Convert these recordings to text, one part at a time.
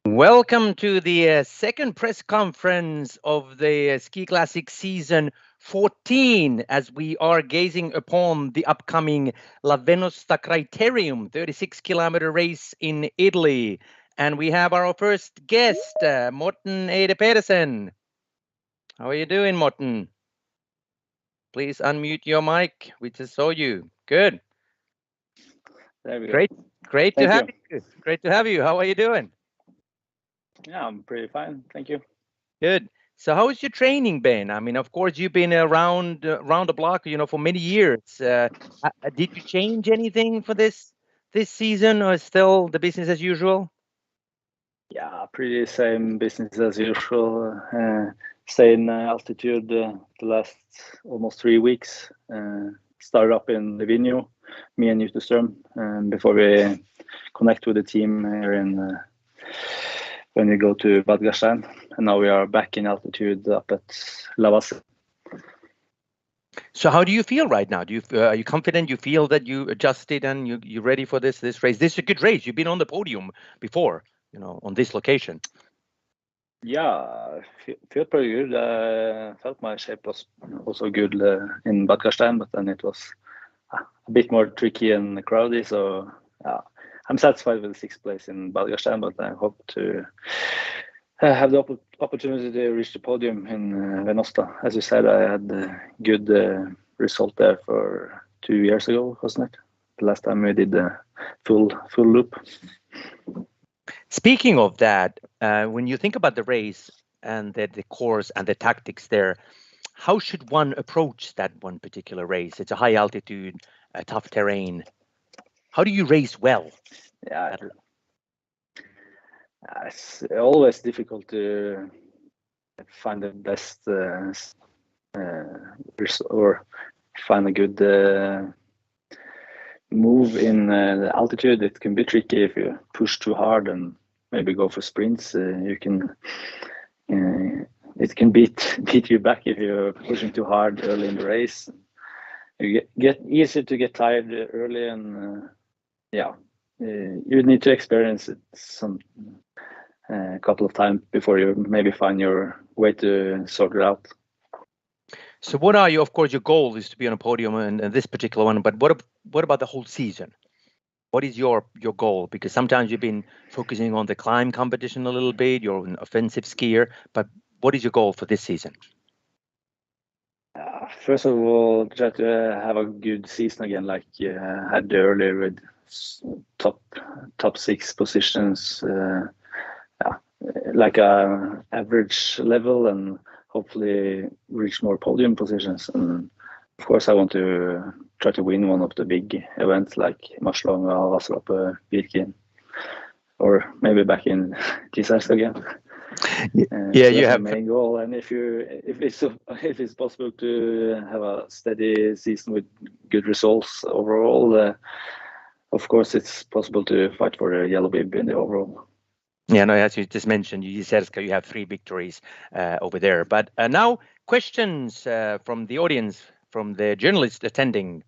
Welcome to the second press conference of the Ski Classic season 14, as we are gazing upon the upcoming Venosta Criterium 36-kilometer race in Italy. And we have our first guest, Morten Pedersen. How are you doing, Morten? Please unmute your mic. We just saw you. Good. There we go. Great to have you. Great to have you. How are you doing? Yeah, I'm pretty fine. Thank you. Good. So how's your training been? I mean, of course, you've been around the block, for many years. Did you change anything for this season, or still the business as usual? Yeah, pretty same business as usual. Stay in altitude the last almost 3 weeks. Started up in Livigno, me and Nytestrom, before we connect with the team here in when we go to Bad Gastein, and now we are back in altitude up at Lavasse. So how do you feel right now? Are you confident? You feel that you adjusted and you're ready for this race? This is a good race. You've been on the podium before, on this location. Yeah, feel pretty good. Felt my shape was also good in Bad Gastein, but then it was a bit more tricky and crowded. So I'm satisfied with the 6th place in Bad Gastein, but I hope to have the opportunity to reach the podium in Venosta. As you said, I had a good result there for 2 years ago, wasn't it? The last time we did the full loop. Speaking of that, when you think about the race and the course and the tactics there, how should one approach that one particular race? It's a high altitude, a tough terrain. How do you race well? Yeah, it's always difficult to find the best or find a good move in the altitude. It can be tricky if you push too hard and maybe go for sprints. It can beat you back if you're pushing too hard early in the race. You get easier to get tired early, and you need to experience it some couple of times before you maybe find your way to sort it out. So what are of course, your goal is to be on a podium and this particular one, but what about the whole season? What is your goal? Because sometimes you've been focusing on the climb competition a little bit, you're an offensive skier, but what is your goal for this season? First of all, try to have a good season again, like you had earlier with top 6 positions, like a average level, and hopefully reach more podium positions. And of course, I want to try to win one of the big events like Marslonga, Vasaloppet, Birken, or maybe back in XIV again. Yeah, so you have my main goal. And if it's possible to have a steady season with good results overall, of course it's possible to fight for the yellow bib in the overall. Yeah, no, as you just mentioned, you said you have 3 victories over there. But now questions from the audience, from the journalists attending.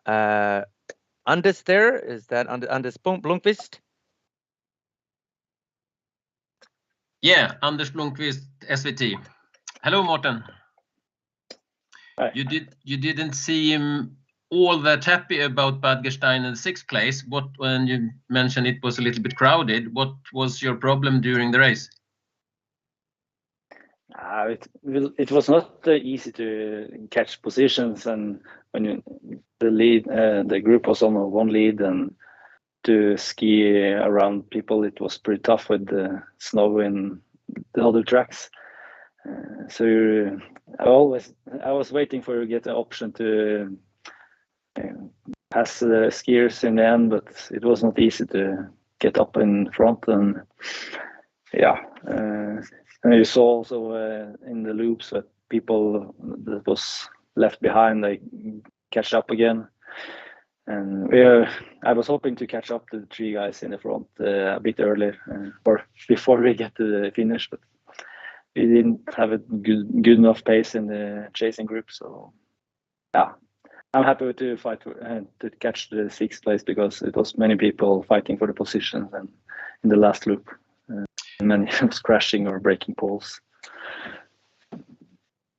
Anders there, is that Anders Blomqvist? Yeah, Anders Blomqvist, SVT. Hello, Morten. Hi. You didn't seem all that happy about Bad Gastein in 6th place. When you mentioned it was a little bit crowded, what was your problem during the race? It was not easy to catch positions, and when the group was on one lead, and to ski around people, it was pretty tough with the snow in the other tracks. So I was waiting for to get the option to pass the skiers in the end, but it was not easy to get up in front. And yeah, and you saw also in the loops that people that was left behind, they catch up again. And I was hoping to catch up to the 3 guys in the front a bit earlier, or before we get to the finish, but we didn't have a good enough pace in the chasing group. So yeah, I'm happy to fight to catch the 6th place, because it was many people fighting for the positions, and in the last loop, many was crashing or breaking poles.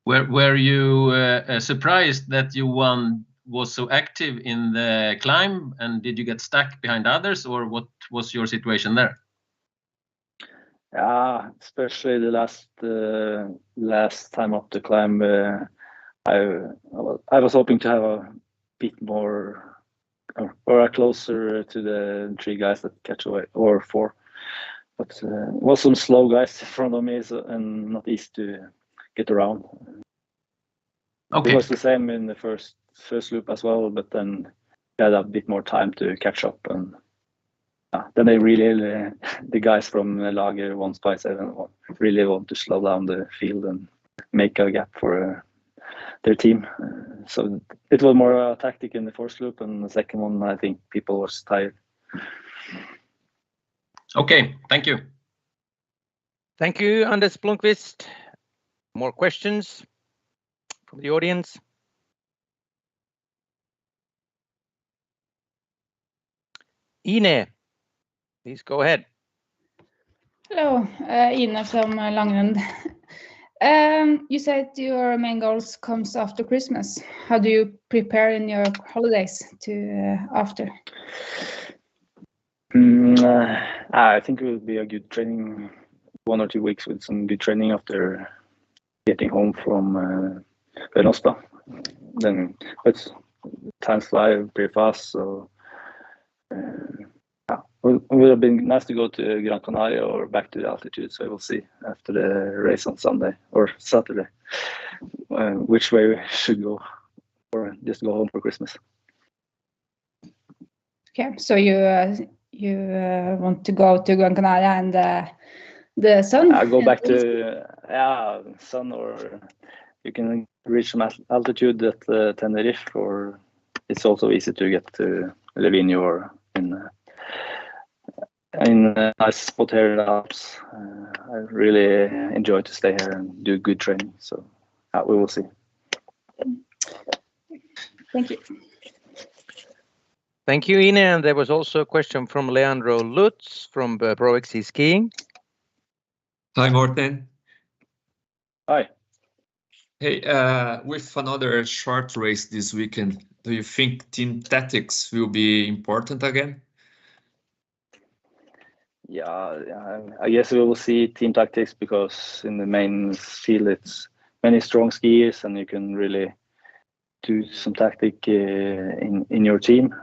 Were you surprised that you was so active in the climb, and did you get stuck behind others, or what was your situation there? Yeah, especially the last time up the climb, I was hoping to have a bit more or closer to the 3 guys that catch away, or 4, but it was some slow guys in front of me, and not easy to get around. Okay. It was the same in the first loop as well, but then we had a bit more time to catch up, and then they really, the guys from Lager 157 really want to slow down the field and make a gap for their team. So it was more a tactic in the first loop, and the second one, I think people was tired. Okay, thank you. Thank you, Anders Blomqvist. More questions from the audience? Ine, please go ahead. Hello, Ine from Langren. You said your main goals comes after Christmas. How do you prepare in your holidays to after? I think it will be a good training, 1 or 2 weeks with some good training after getting home from Venosta. Then time fly pretty fast, so it would have been nice to go to Gran Canaria or back to the altitude. So we'll see after the race on Sunday or Saturday which way we should go, or just go home for Christmas. Okay, so you want to go to Gran Canaria and the sun? I go back to sun, or you can reach some altitude at Tenerife, or it's also easy to get to Livigno or in a nice spot here in the Alps. I really enjoy to stay here and do good training, so we will see. Thank you. Thank you, Ine. And there was also a question from Leandro Lutz from Pro XC Skiing. Hi, Morten. Hi. Hey, with another short race this weekend, do you think team tactics will be important again? Yeah, I guess we will see team tactics, because in the main field it's many strong skiers, and you can really do some tactic in your team.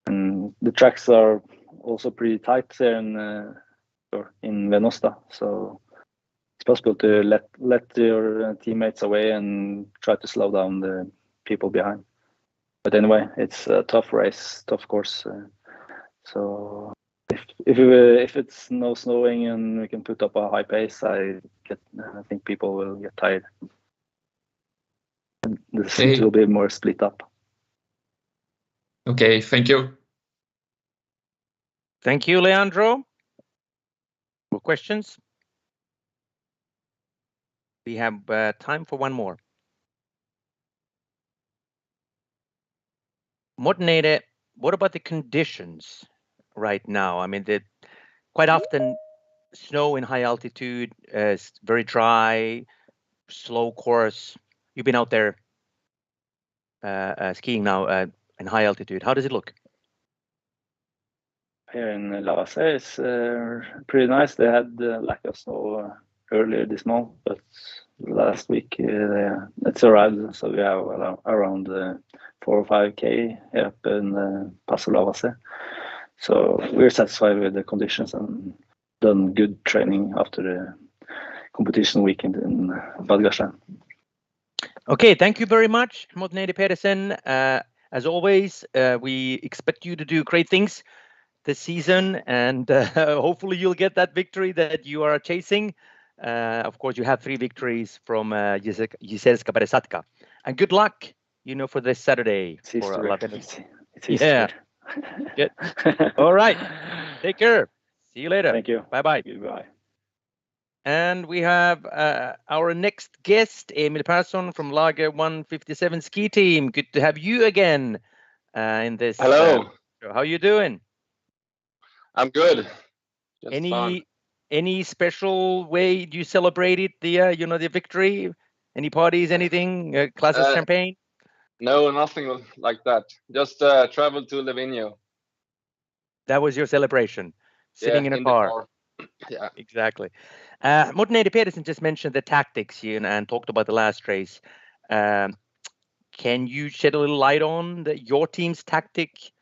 And the tracks are also pretty tight there in Venosta, so it's possible to let your teammates away and try to slow down the people behind. But anyway, it's a tough race, tough course. So if it's no snowing and we can put up a high pace, I think people will get tired. And the seat will be more split up. Okay, thank you. Thank you, Leandro. More questions? We have time for one more. Morten, Eide, what about the conditions right now? I mean, quite often snow in high altitude, very dry, slow course. You've been out there skiing now in high altitude. How does it look? Here in Lavase, it's pretty nice. They had lack of snow earlier this month, but last week it's arrived, so we have around 4 or 5K up in Paso Lavase. So we're satisfied with the conditions and done good training after the competition weekend in Bad Gastein. Okay, thank you very much, Morten Pedersen. As always, we expect you to do great things this season, and hopefully you'll get that victory that you are chasing. Of course, you have 3 victories from Gisellska Beresatka. And good luck, for this Saturday. It's for history. It's history. Yeah. Good. All right. Take care. See you later. Thank you. Bye-bye. Goodbye. And we have our next guest, Emil Persson from Lager 157 ski team. Good to have you again in this. Hello. Show. How you doing? I'm good. Just fun. Any special way you celebrated the victory? Any parties? Anything? Glass of champagne? No, nothing like that. Just travel to Livigno. That was your celebration. Sitting in a car. Yeah, exactly. Morten Pedersen just mentioned the tactics and talked about the last race. Can you shed a little light on your team's tactic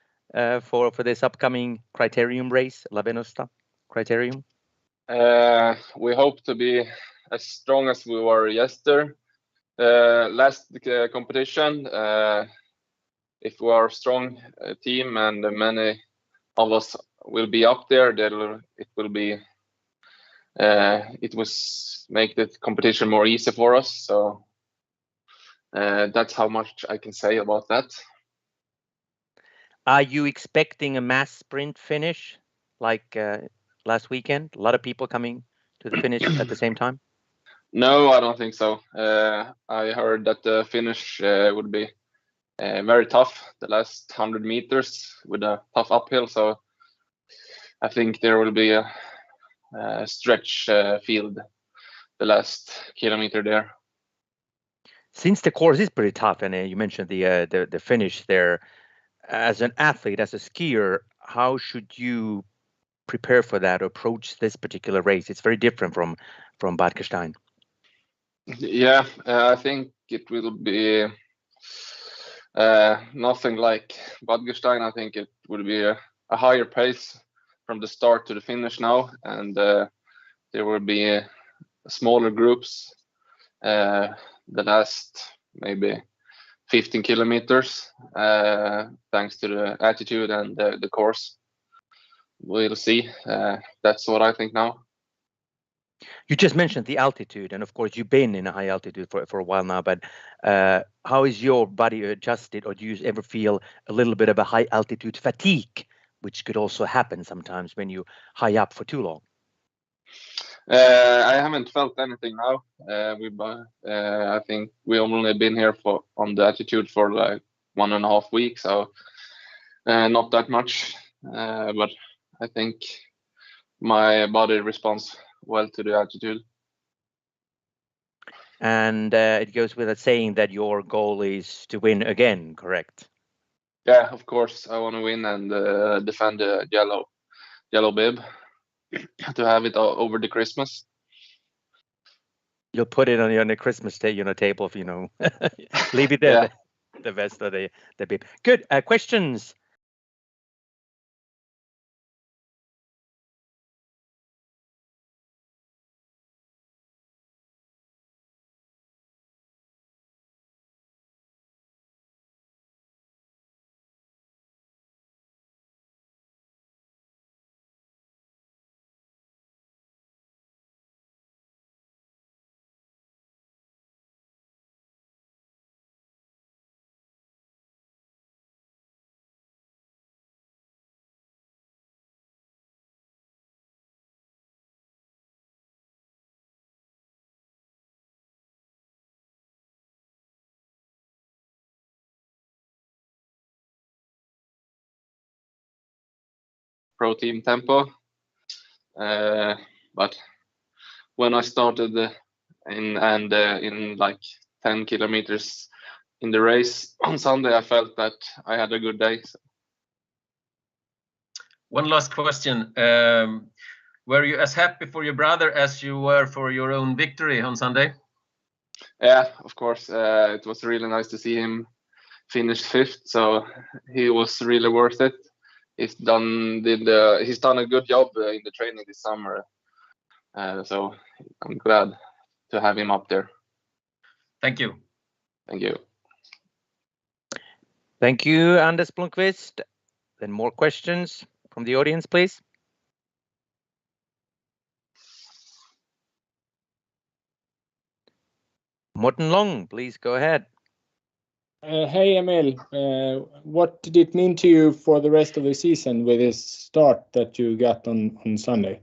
for this upcoming criterium race, La Venosta criterium? We hope to be as strong as we were yesterday. Last competition, if we are a strong team and many of us will be up there, it was make the competition more easy for us. So that's how much I can say about that. Are you expecting a mass sprint finish like last weekend? A lot of people coming to the finish at the same time? No, I don't think so. I heard that the finish would be very tough, the last 100 meters with a tough uphill. So I think there will be a stretch field the last kilometer there. Since the course is pretty tough, and you mentioned the finish there, as an athlete, as a skier, how should you prepare for that, approach this particular race? It's very different from Bad Gastein. Yeah, I think it will be nothing like Bad Gastein. I think it will be a higher pace from the start to the finish now, and there will be smaller groups the last maybe 15 kilometers thanks to the attitude and the course. We'll see. That's what I think now. You just mentioned the altitude, and of course you've been in a high altitude for a while now, but how is your body adjusted, or do you ever feel a little bit of a high altitude fatigue, which could also happen sometimes when you high up for too long? I haven't felt anything now. I think we only been here on the altitude for like 1.5 weeks, so not that much. But I think my body responds well to the altitude. And it goes without saying that your goal is to win again, correct? Yeah, of course. I want to win and defend the yellow bib to have it over the Christmas. You'll put it on the Christmas table, leave it there, yeah. the vest or the bib. Good. Questions? Pro team tempo, but when I started in like 10 kilometers in the race on Sunday, I felt that I had a good day. So. One last question. Were you as happy for your brother as you were for your own victory on Sunday? Yeah, of course. It was really nice to see him finish 5th, so he was really worth it. He's done a good job in the training this summer, so I'm glad to have him up there. Thank you. Thank you. Thank you, Anders Blomqvist. Then more questions from the audience, please. Morten Long, please go ahead. Hey, Emil. What did it mean to you for the rest of the season with this start that you got on Sunday?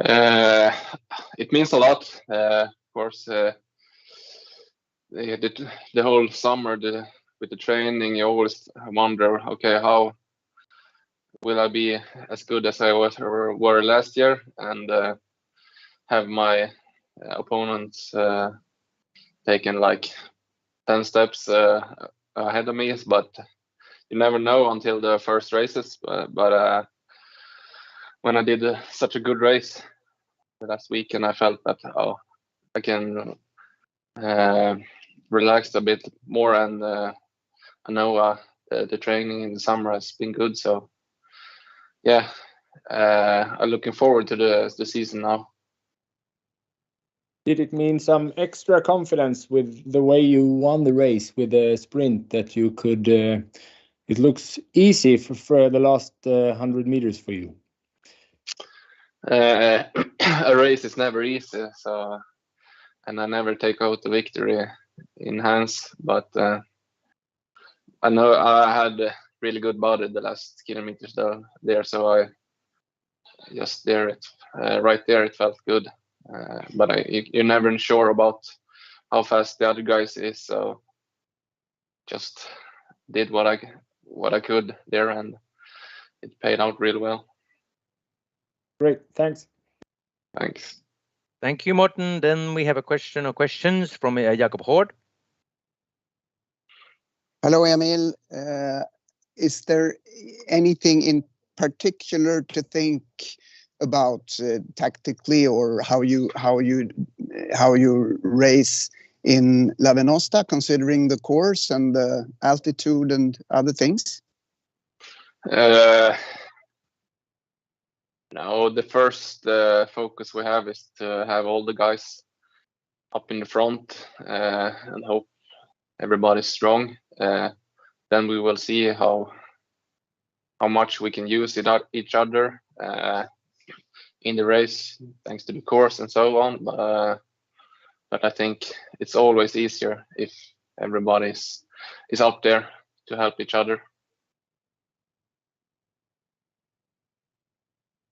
It means a lot. Of course, the whole summer with the training, you always wonder, okay, how will I be as good as I were last year, and have my opponents taken like 10 steps ahead of me, but you never know until the first races. But when I did such a good race last weekend, I felt that I can relax a bit more, and I know the training in the summer has been good. So yeah, I'm looking forward to the season now. Did it mean some extra confidence with the way you won the race with the sprint, that you could? It looks easy for the last 100 meters for you. A race is never easy, so, and I never take out the victory in hands. But I know I had a really good body the last kilometers there, so I just right there it felt good. But you're never sure about how fast the other guys is, so just did what I could there, and it paid out really well. Great, thanks. Thanks. Thank you, Morten. Then we have a question or questions from Jakob Hård. Hello, Emil. Is there anything in particular to think about tactically, or how you race in Venosta, considering the course and the altitude and other things? No, the first focus we have is to have all the guys up in the front and hope everybody's strong. Then we will see how much we can use each other in the race, thanks to the course and so on. But I think it's always easier if everybody is up there to help each other.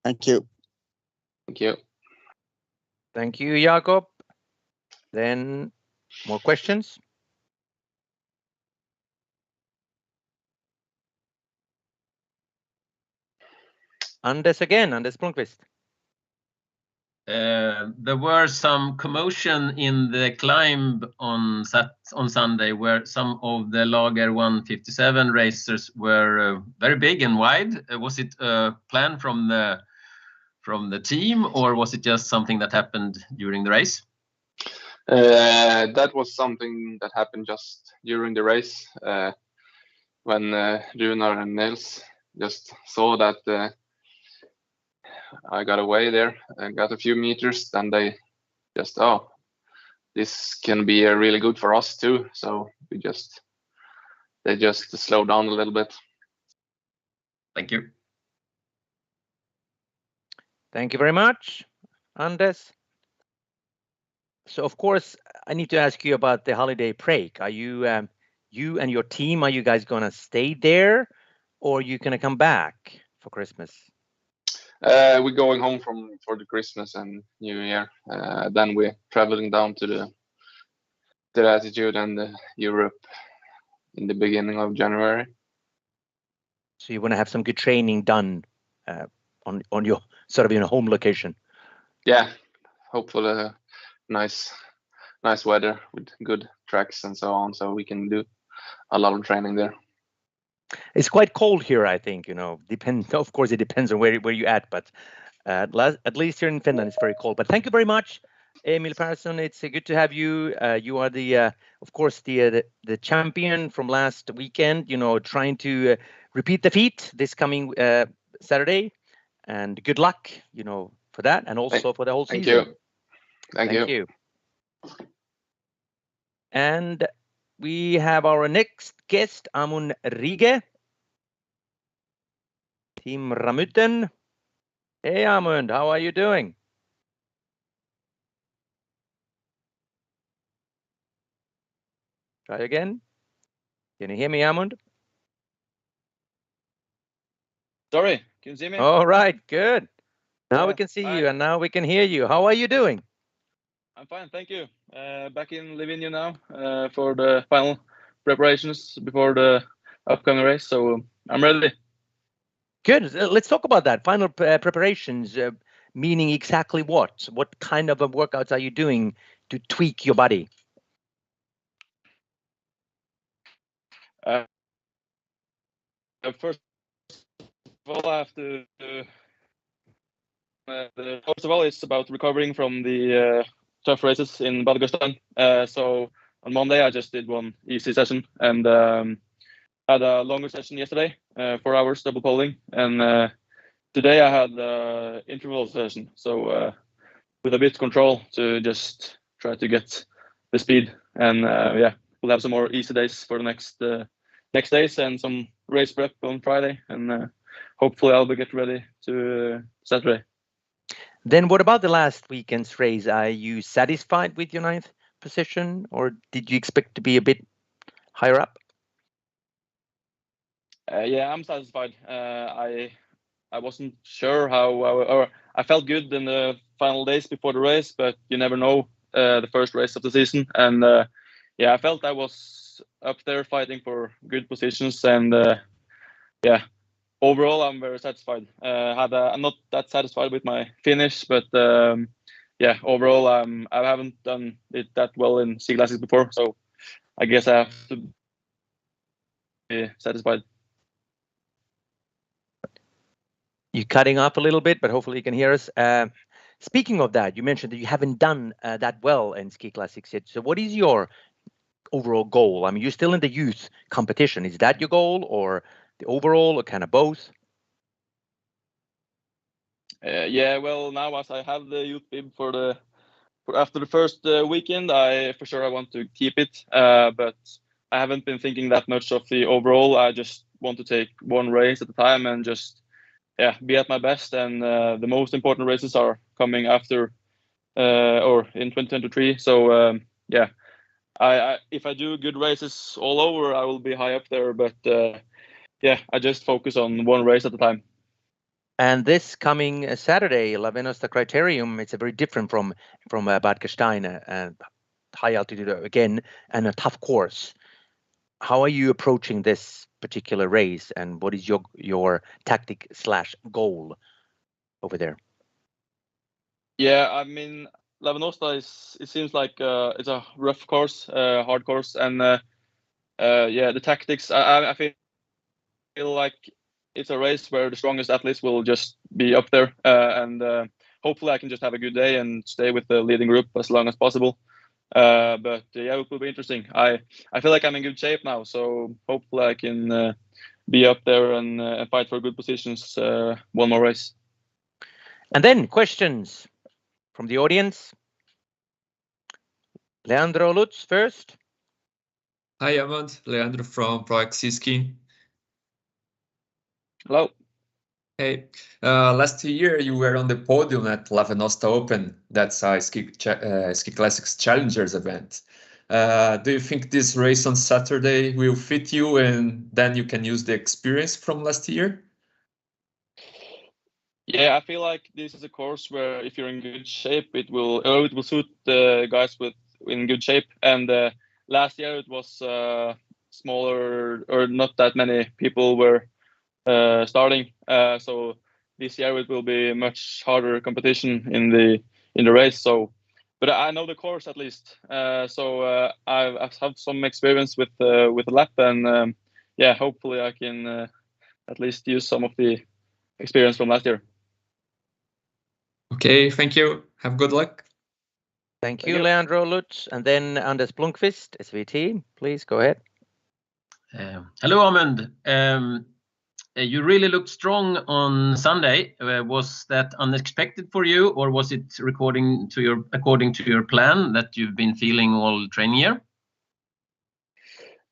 Thank you. Thank you. Thank you, Jakob. Then more questions. Anders again, Anders Blomqvist. There were some commotion in the climb on Sunday, where some of the Lager 157 racers were very big and wide. Was it a plan from the team, or was it just something that happened during the race? That was something that happened just during the race, when Runar and Nils just saw that I got away there and got a few meters, then they just, this can be really good for us too. So they just slowed down a little bit. Thank you. Thank you very much, Anders. So of course, I need to ask you about the holiday break. Are you and your team, are you guys gonna stay there, or are you gonna come back for Christmas? We're going home for the Christmas and New Year. Then we're traveling down to the altitude and Europe in the beginning of January. So you want to have some good training done on your sort of home location. Yeah, hopefully nice weather with good tracks and so on, so we can do a lot of training there. It's quite cold here, I think. Of course, it depends on where you're at, but at least here in Finland, it's very cold. But thank you very much, Emil Persson. It's good to have you. You are of course, the champion from last weekend. Trying to repeat the feat this coming Saturday, and good luck, for that, and also for the whole season. Thank you. And we have our next guest, Amund Riege, Team Ramudden. Hey, Amund, how are you doing? Try again. Can you hear me, Amund? Sorry, can you see me? All right, good. Now Yeah, we can see hi. you, and now we can hear you. How are you doing? I'm fine, thank you. Back in Livigno now for the final preparations before the upcoming race, so I'm ready. Good. Let's talk about that. Final preparations, meaning exactly what? What kind of workouts are you doing to tweak your body? First of all, I have to. First of all, it's about recovering from the tough races in Bad Gastein. So on Monday, I just did one easy session and had a longer session yesterday, 4 hours double poling, and today I had interval session. So with a bit control to just try to get the speed, and yeah, we'll have some more easy days for the next days and some race prep on Friday, and hopefully I'll be get ready to Saturday. Then what about the last weekend's race? Are you satisfied with your 9th position, or did you expect to be a bit higher up? Yeah, I'm satisfied. I wasn't sure how, or I felt good in the final days before the race, but you never know the first race of the season. And yeah, I felt I was up there fighting for good positions, and yeah, overall I'm very satisfied. I'm not that satisfied with my finish, but yeah, overall I haven't done it that well in Sea Classics before, so I guess I have to be satisfied. You're cutting up a little bit, but hopefully you can hear us. Speaking of that, you mentioned that you haven't done that well in Ski Classics yet. So what is your overall goal? I mean, you're still in the youth competition. Is that your goal, or the overall, or kind of both? Yeah, well, now as I have the youth bib for after the first weekend, I want to keep it. But I haven't been thinking that much of the overall. I just want to take one race at a time and just be at my best. And the most important races are coming after or in 2023. So yeah, if I do good races all over, I will be high up there. But yeah, I just focus on one race at a time. And this coming Saturday, Venosta Criterium, it's a very different from Bad Gastein, and high altitude again, and a tough course. How are you approaching this particular race, and what is your tactic / goal over there? Yeah, I mean, Venosta it seems like it's a rough course, hard course, and yeah, the tactics. I feel like it's a race where the strongest athletes will just be up there, and hopefully I can just have a good day and stay with the leading group as long as possible. But yeah, it will be interesting. I feel like I'm in good shape now, so hopefully I can be up there and fight for good positions one more race. And then questions from the audience. Leandro Lutz first. Hi, Amund. Leandro from Pro XIV. Hello. Hey, last year you were on the podium at Venosta Open. That's a Ski Classics Challengers event. Do you think this race on Saturday will fit you, and then you can use the experience from last year? Yeah, I feel like this is a course where if you're in good shape, it will suit the guys in good shape. And last year it was smaller, or not that many people were starting. So this year it will be much harder competition in the race. So, but I know the course at least. So I've had some experience with the lap, and yeah, hopefully I can at least use some of the experience from last year. Okay, thank you. Have good luck. Thank you, Leandro Lutz. And then Anders Blomqvist, SVT, please go ahead. Hello, Amund. You really looked strong on Sunday. Was that unexpected for you, or was it according to your plan that you've been feeling all training year?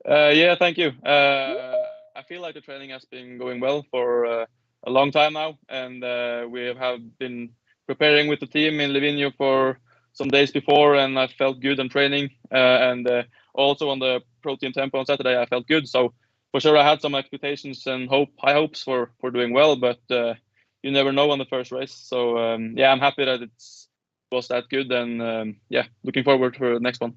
Yeah, thank you. I feel like the training has been going well for a long time now, and we have been preparing with the team in Livigno for some days before, and I felt good on training, and also on the protein tempo on Saturday I felt good. So for sure I had some expectations and high hopes for doing well, but you never know on the first race. So yeah, I'm happy that it was that good, and yeah, looking forward for the next one.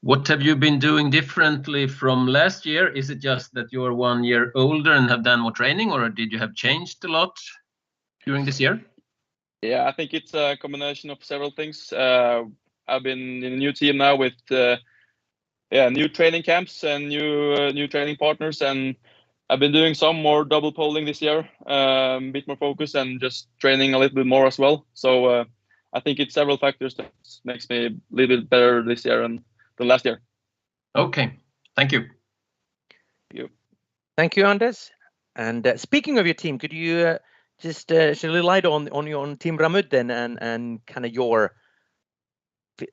What have you been doing differently from last year? Is it just that you're 1 year older and have done more training, or did you have changed a lot during this year? Yeah, I think it's a combination of several things. I've been in a new team now with new training camps and new training partners, and I've been doing some more double polling this year, a bit more focus and just training a little bit more as well. So I think it's several factors that makes me a little bit better this year than last year. Okay, thank you. Thank you, Anders. And speaking of your team, could you just shed a little light on Team Ramudden and kind of your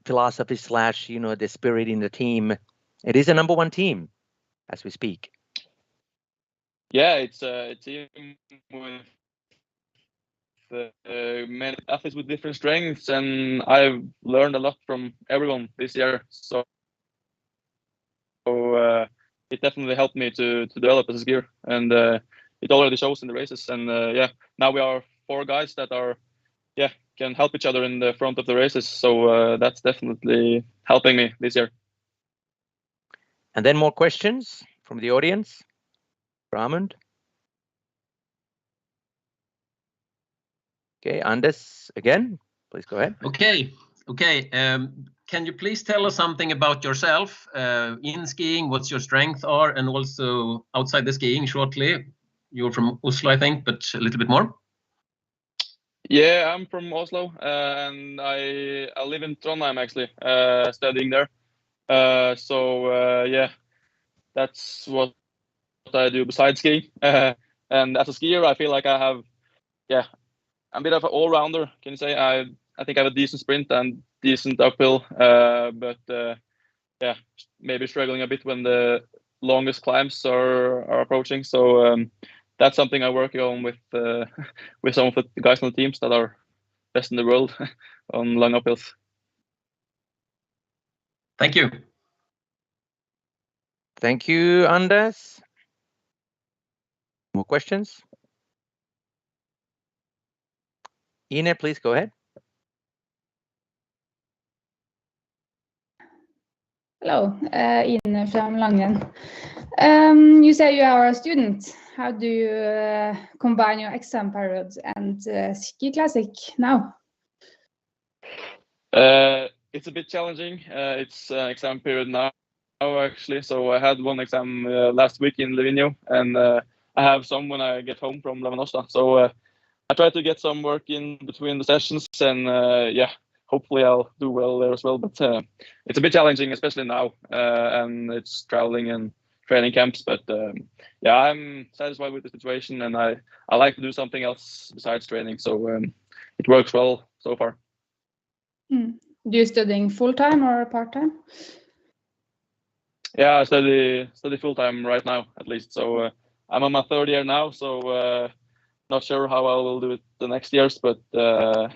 philosophy / the spirit in the team? It is a #1 team as we speak. Yeah, it's a team with many athletes with different strengths, and I've learned a lot from everyone this year. So it definitely helped me to develop as a skier, and it already shows in the races. And yeah, now we are 4 guys that are can help each other in the front of the races. So that's definitely helping me this year. And then more questions from the audience. Amund. Okay, Anders again, please go ahead. Okay. Can you please tell us something about yourself in skiing, what your strengths are, and also outside the skiing shortly? You're from Oslo, I think, but a little bit more. Yeah, I'm from Oslo, and I live in Trondheim actually, studying there. So yeah, that's what I do besides skiing. And as a skier, I feel like I have, I'm a bit of an all-rounder. Can you say? I think I have a decent sprint and decent uphill, but yeah, maybe struggling a bit when the longest climbs are approaching. So that's something I work on with some of the guys on the teams that are best in the world on long uphills. Thank you. Thank you, Anders. More questions? Ine, please go ahead. Hello, Ine from Langren. You say you are a student. How do you combine your exam period and ski classic now? It's a bit challenging. It's exam period now actually. So I had one exam last week in Livigno, and I have some when I get home from Venosta. So I try to get some work in between the sessions, and yeah, hopefully I'll do well there as well. But it's a bit challenging, especially now, and it's traveling and training camps. But yeah, I'm satisfied with the situation, and I like to do something else besides training. So it works well so far. Do you studying full time or part time? Yeah, I study full time right now, at least. So I'm on my 3rd year now. So not sure how I will do it the next years, but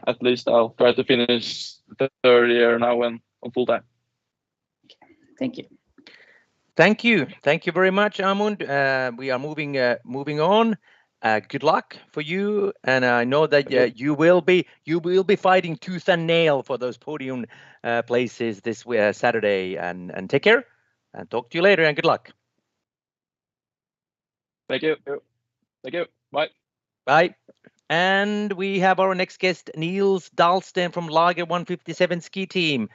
at least I'll try to finish the 3rd year now and on full time. Thank you. Thank you. Thank you very much, Amund. We are moving on. Good luck for you, and I know that you will be fighting tooth and nail for those podium places this Saturday. And take care, and talk to you later. And good luck. Thank you. Thank you. Bye. Bye. And we have our next guest, Nils Dahlsten from Lager 157 ski team.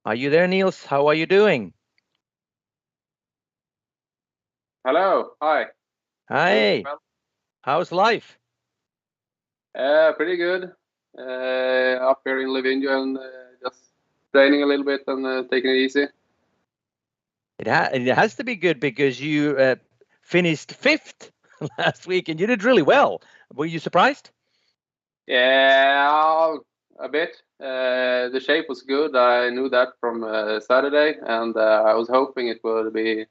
Are you there, Nils? How are you doing? Hello. Hi. Hi. How's life? Pretty good. Up here in Livigno and just training a little bit and taking it easy. It has to be good because you finished 5th last week and you did really well. Were you surprised? Yeah, a bit. The shape was good. I knew that from Saturday, and I was hoping it would be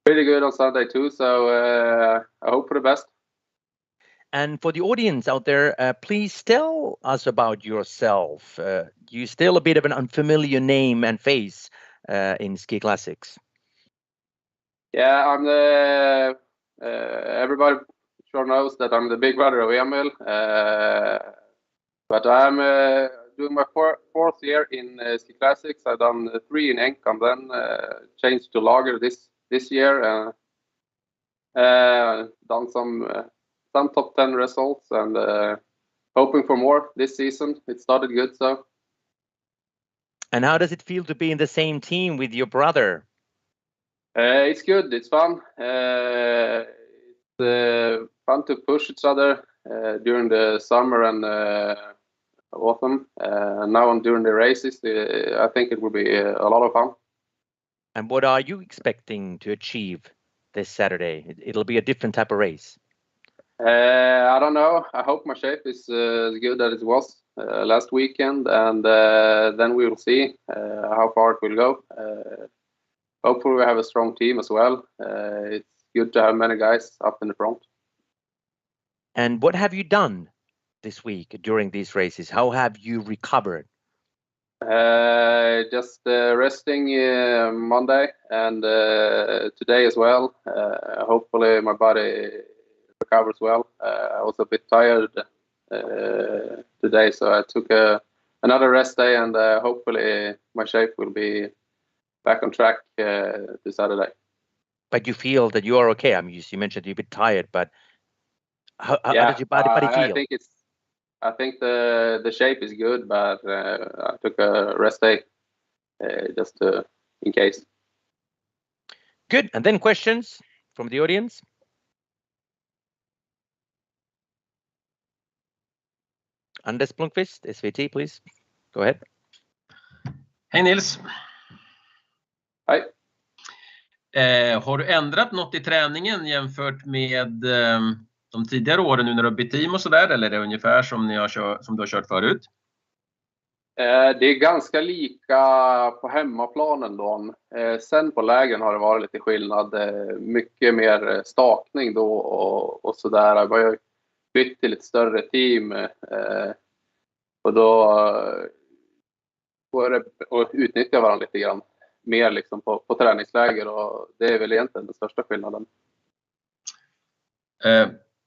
pretty good on Sunday too. So I hope for the best. And for the audience out there, please tell us about yourself. You're still a bit of an unfamiliar name and face in ski classics. Yeah, I'm the. Everybody sure knows that I'm the big brother of Emil, but I'm doing my fourth year in ski classics. I've done 3 in Engcon, then changed to lager this year. Done some top 10 results and hoping for more this season. It started good, so. And how does it feel to be in the same team with your brother? It's good. It's fun. It's fun to push each other during the summer and autumn. Now during the races, I think it will be a lot of fun. And what are you expecting to achieve this Saturday? It'll be a different type of race. I don't know. I hope my shape is as good as it was last weekend, and then we will see how far it will go. Hopefully we have a strong team as well. It's good to have many guys up in the front. And what have you done this week during these races? How have you recovered? Just resting Monday and today as well. Hopefully my body recovers well. I was a bit tired today, so I took another rest day, and hopefully my shape will be back on track this Saturday. But you feel that you are okay? I mean, you mentioned you're a bit tired, but how did your body feel? I think the shape is good, but I took a rest day just in case. Good. And then questions from the audience. Anders Blomqvist, SVT, please. Go ahead. Hej Nils. Hej. Har du ändrat något i träningen jämfört med de tidigare åren nu när du har bytt team och sådär, eller är det ungefär som du har kört förut? Det är ganska lika på hemmaplanen då. Sen på lägen har det varit lite skillnad. Mycket mer stakning då och sådär. Jag har bytt till ett större team och då får det att utnyttja varandra lite grann mer liksom på träningsläger, och det är väl egentligen den största skillnaden.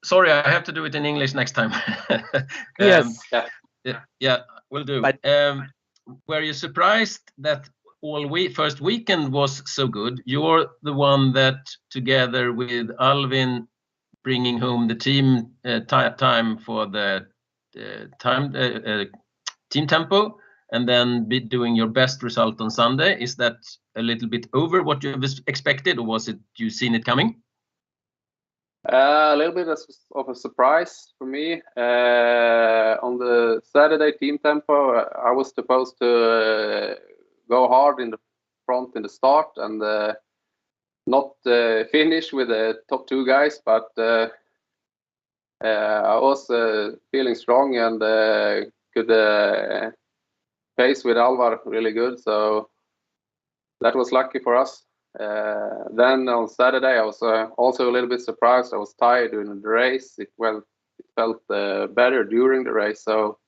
Sorry, I have to do it in English next time. Yes. Yeah, will do. But were you surprised that first weekend was so good? You're the one that, together with Alvin, bringing home the team time for the team tempo, and then be doing your best result on Sunday. Is that a little bit over what you expected, or was it you seen it coming? A little bit of a surprise for me. On the Saturday team tempo, I was supposed to go hard in the front in the start and not finish with the top 2 guys, but I was feeling strong and could pace with Alvar really good, so that was lucky for us. Then on Saturday I was also a little bit surprised. I was tired during the race. It felt better during the race, so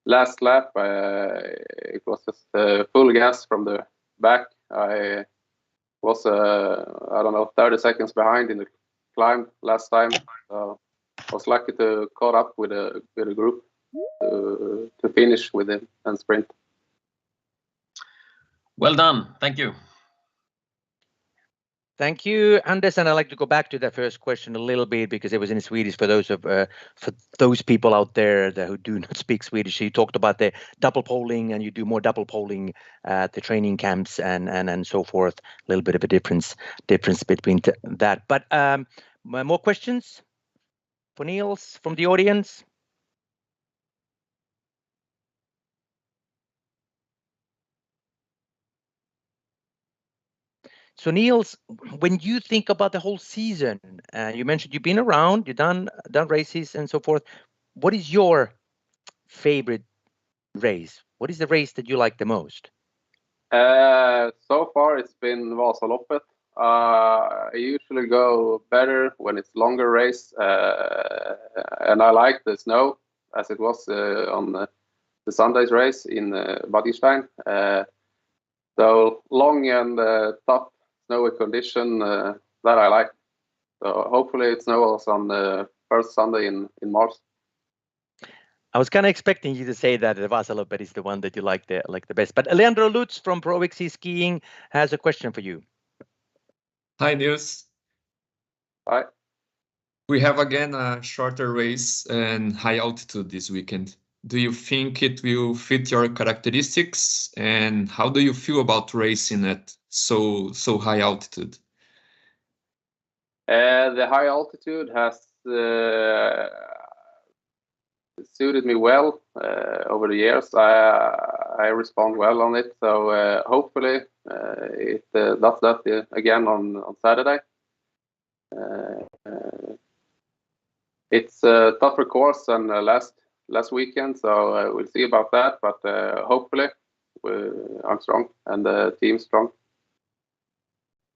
last lap it was just full gas from the back. I was I don't know, 30 seconds behind in the climb last time, so I was lucky to caught up with a group to finish with it and sprint. Well done, thank you. Thank you, Anders. And I'd like to go back to that first question a little bit because it was in Swedish for those people out there who do not speak Swedish. You talked about the double polling, and you do more double polling at the training camps and so forth. A little bit of a difference between that. But more questions for Nils from the audience? So Nils, when you think about the whole season, you mentioned you've been around, you've done races and so forth. What is your favorite race? What is the race that you like the most? So far, it's been Vasaloppet. I usually go better when it's longer race, and I like the snow as it was on the Sunday's race in Bad so long and tough snowy condition that I like. So hopefully it snows on the first Sunday in March. I was kind of expecting you to say that the Vasaloppet is the one that you like the best. But Leandro Lutz from Pro XC Skiing has a question for you. Hi, Nils. Hi. We have again a shorter race and high altitude this weekend. Do you think it will fit your characteristics? And how do you feel about racing at so high altitude? The high altitude has suited me well over the years. I respond well on it, so hopefully it does that again on Saturday. It's a tougher course than last weekend, so we'll see about that. But hopefully I'm strong and the team's strong.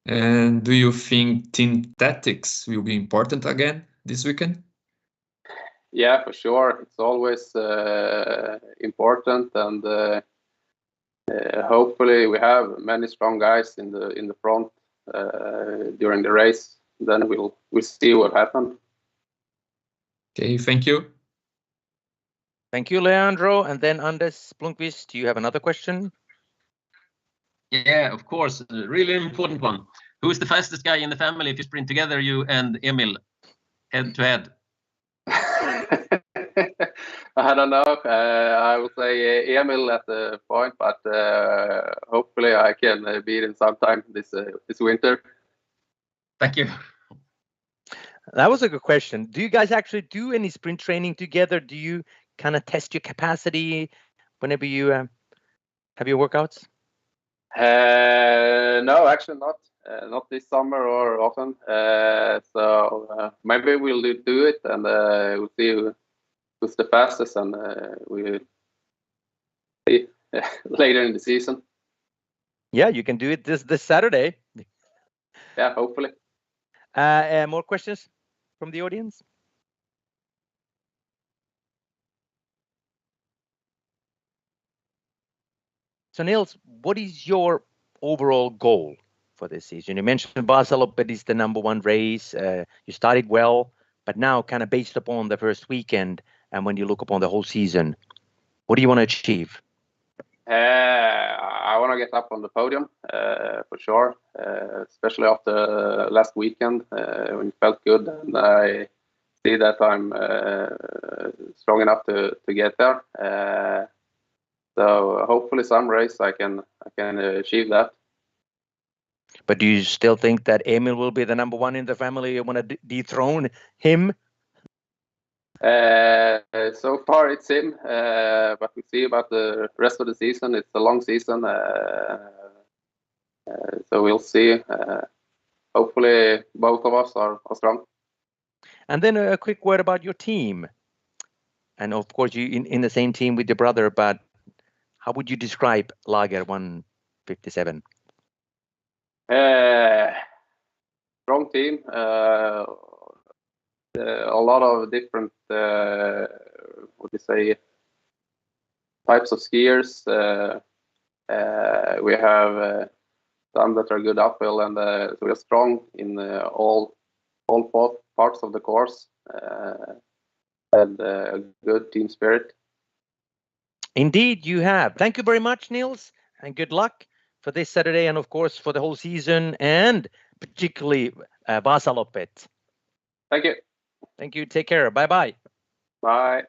And do you think team tactics will be important again this weekend? Yeah, for sure. It's always important, and hopefully we have many strong guys in the front during the race. Then we'll see what happens. Okay, thank you. Thank you, Leandro. And then Anders Blomqvist, do you have another question? Yeah, of course. A really important one. Who is the fastest guy in the family if you sprint together, you and Emil, head to head? I don't know. I would say Emil at the point, but hopefully I can beat him sometime this winter. Thank you. That was a good question. Do you guys actually do any sprint training together? Do you kind of test your capacity whenever you have your workouts? No, actually not. Not this summer or often. So maybe we'll do it, and we'll see who's the fastest, and we'll see later in the season. Yeah, you can do it this Saturday. Yeah, hopefully. More questions from the audience? So Nils, what is your overall goal for this season? You mentioned Vasaloppet is the #1 race. You started well, but now kind of based upon the first weekend and when you look upon the whole season, what do you want to achieve? I want to get up on the podium for sure, especially after last weekend when it felt good, and I see that I'm strong enough to get there. So hopefully some race I can achieve that. But do you still think that Emil will be the #1 in the family? You want to dethrone him? So far it's him, but we'll see about the rest of the season. It's a long season, so we'll see. Hopefully both of us are strong. And then a quick word about your team. And of course you in the same team with your brother, but how would you describe Lager 157? Strong team. A lot of different, types of skiers. We have some that are good uphill, and so we're strong in all parts of the course, and good team spirit. Indeed, you have. Thank you very much, Nils, and good luck for this Saturday and, of course, for the whole season. And particularly Vasaloppet. Thank you. Thank you. Take care. Bye-bye. Bye.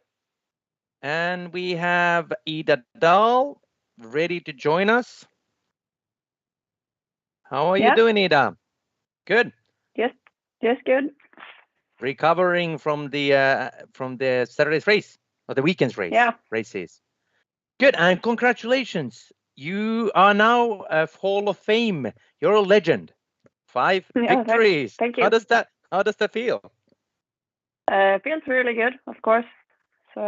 And we have Dahl ready to join us. How are you doing, Ida? Good. Yes, good. Recovering from the Saturday's race or the weekend's race. Yeah. Races. Good, and congratulations. You are now a Hall of Fame. You're a legend. 5 victories. Thank you. How does that feel? Feels really good, of course. So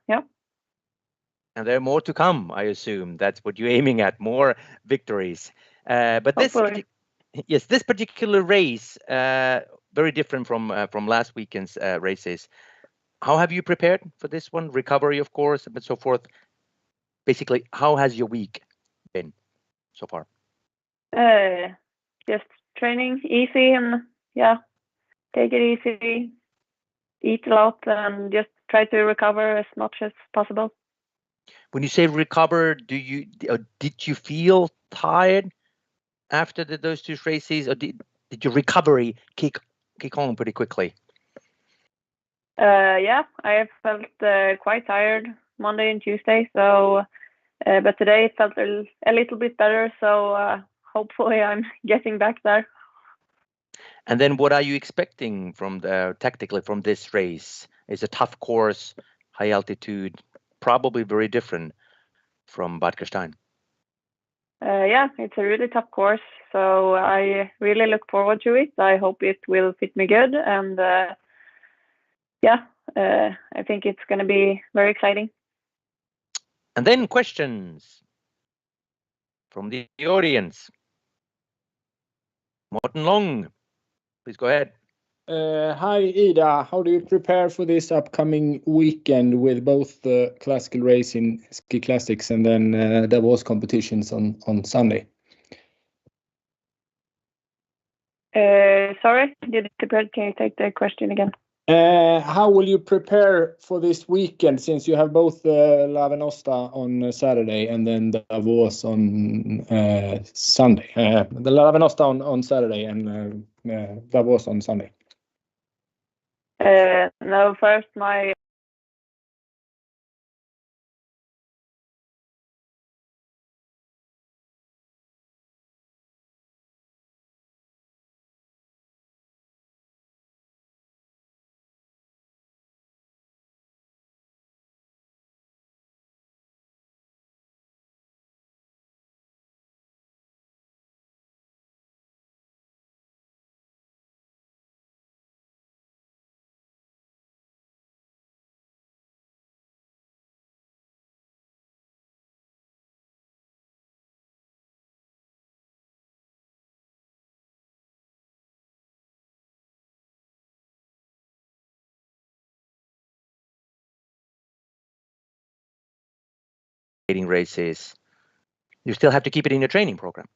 yeah. And there are more to come, I assume. That's what you're aiming at, more victories. But this particular race, very different from last weekend's races. How have you prepared for this one? Recovery, of course, but so forth. Basically, how has your week been so far? Just training easy and take it easy, eat a lot, and just try to recover as much as possible. When you say recover, did you feel tired after those two races, or did your recovery kick on pretty quickly? Yeah, I felt quite tired Monday and Tuesday, so but today it felt a little bit better, so hopefully I'm getting back there. And then what are you expecting tactically from this race? It's a tough course, high altitude, probably very different from Bad Gastein. Yeah, it's a really tough course, so I really look forward to it. I hope it will fit me good, and I think it's going to be very exciting. And then questions from the audience. Morten Long, please go ahead. Hi, Ida. How do you prepare for this upcoming weekend with both the classical race in Ski Classics and then Davos competitions on Sunday? Sorry, can you take the question again? How will you prepare for this weekend, since you have both La Venosta on Saturday and then Davos on Sunday? The La Venosta on Saturday and Davos on Sunday. No, first my races, you still have to keep it in your training program?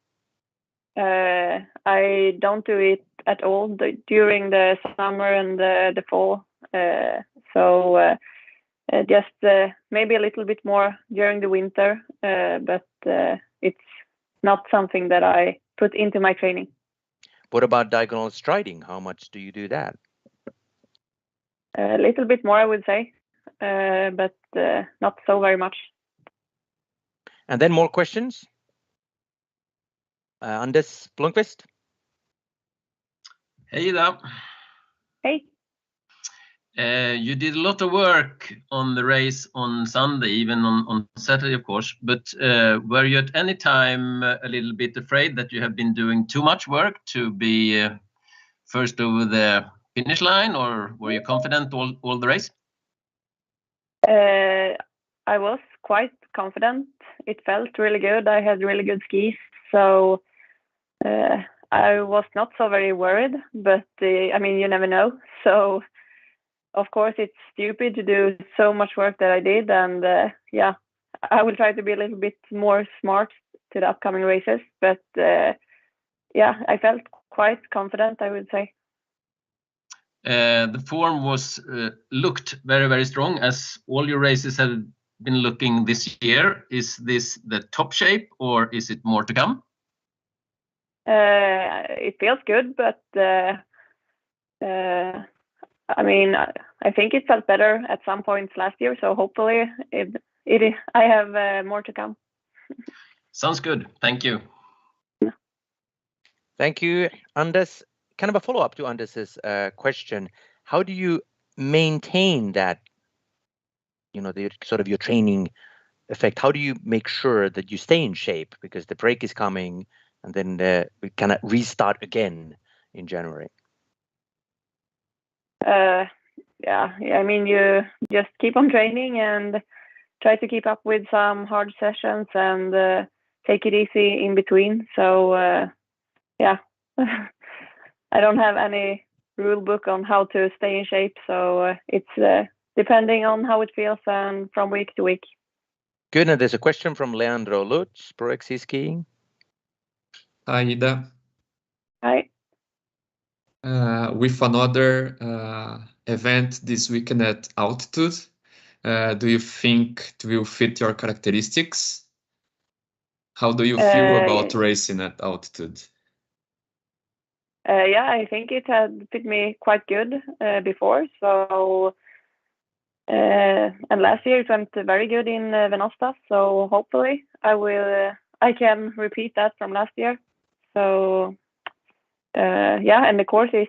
I don't do it at all during the summer and the fall. So just maybe a little bit more during the winter, but it's not something that I put into my training. What about diagonal striding? How much do you do that? A little bit more, I would say, but not so very much. And then more questions. Anders Blomqvist. Hey, Ida. Hey. You did a lot of work on the race on Sunday, even on Saturday, of course. But were you at any time a little bit afraid that you have been doing too much work to be first over the finish line, or were you confident all the race? I was quite confident. It felt really good. I had really good skis, so I was not so very worried. But I mean, you never know. So of course, it's stupid to do so much work that I did, and I will try to be a little bit more smart to the upcoming races. But I felt quite confident, I would say. The form looked very, very strong, as all your races have been looking this year. Is this the top shape, or is it more to come? It feels good, but I mean, I think it felt better at some points last year. So hopefully, I have more to come. Sounds good. Thank you. Thank you, Anders. Kind of a follow-up to Anders's question. How do you maintain that, the sort of your training effect? How do you make sure that you stay in shape? Because the break is coming and then we kind of restart again in January. Yeah, I mean, you just keep on training and try to keep up with some hard sessions and take it easy in between. So yeah, I don't have any rule book on how to stay in shape. So it's depending on how it feels and from week to week. Good. And there's a question from Leandro Lutz, Pro XC Skiing. Hi, Ida. Hi. With another event this weekend at altitude, do you think it will fit your characteristics? How do you feel about racing at altitude? Yeah, I think it had fit me quite good before. So, and last year it went very good in Venosta. So hopefully I can repeat that from last year. So yeah, and the course is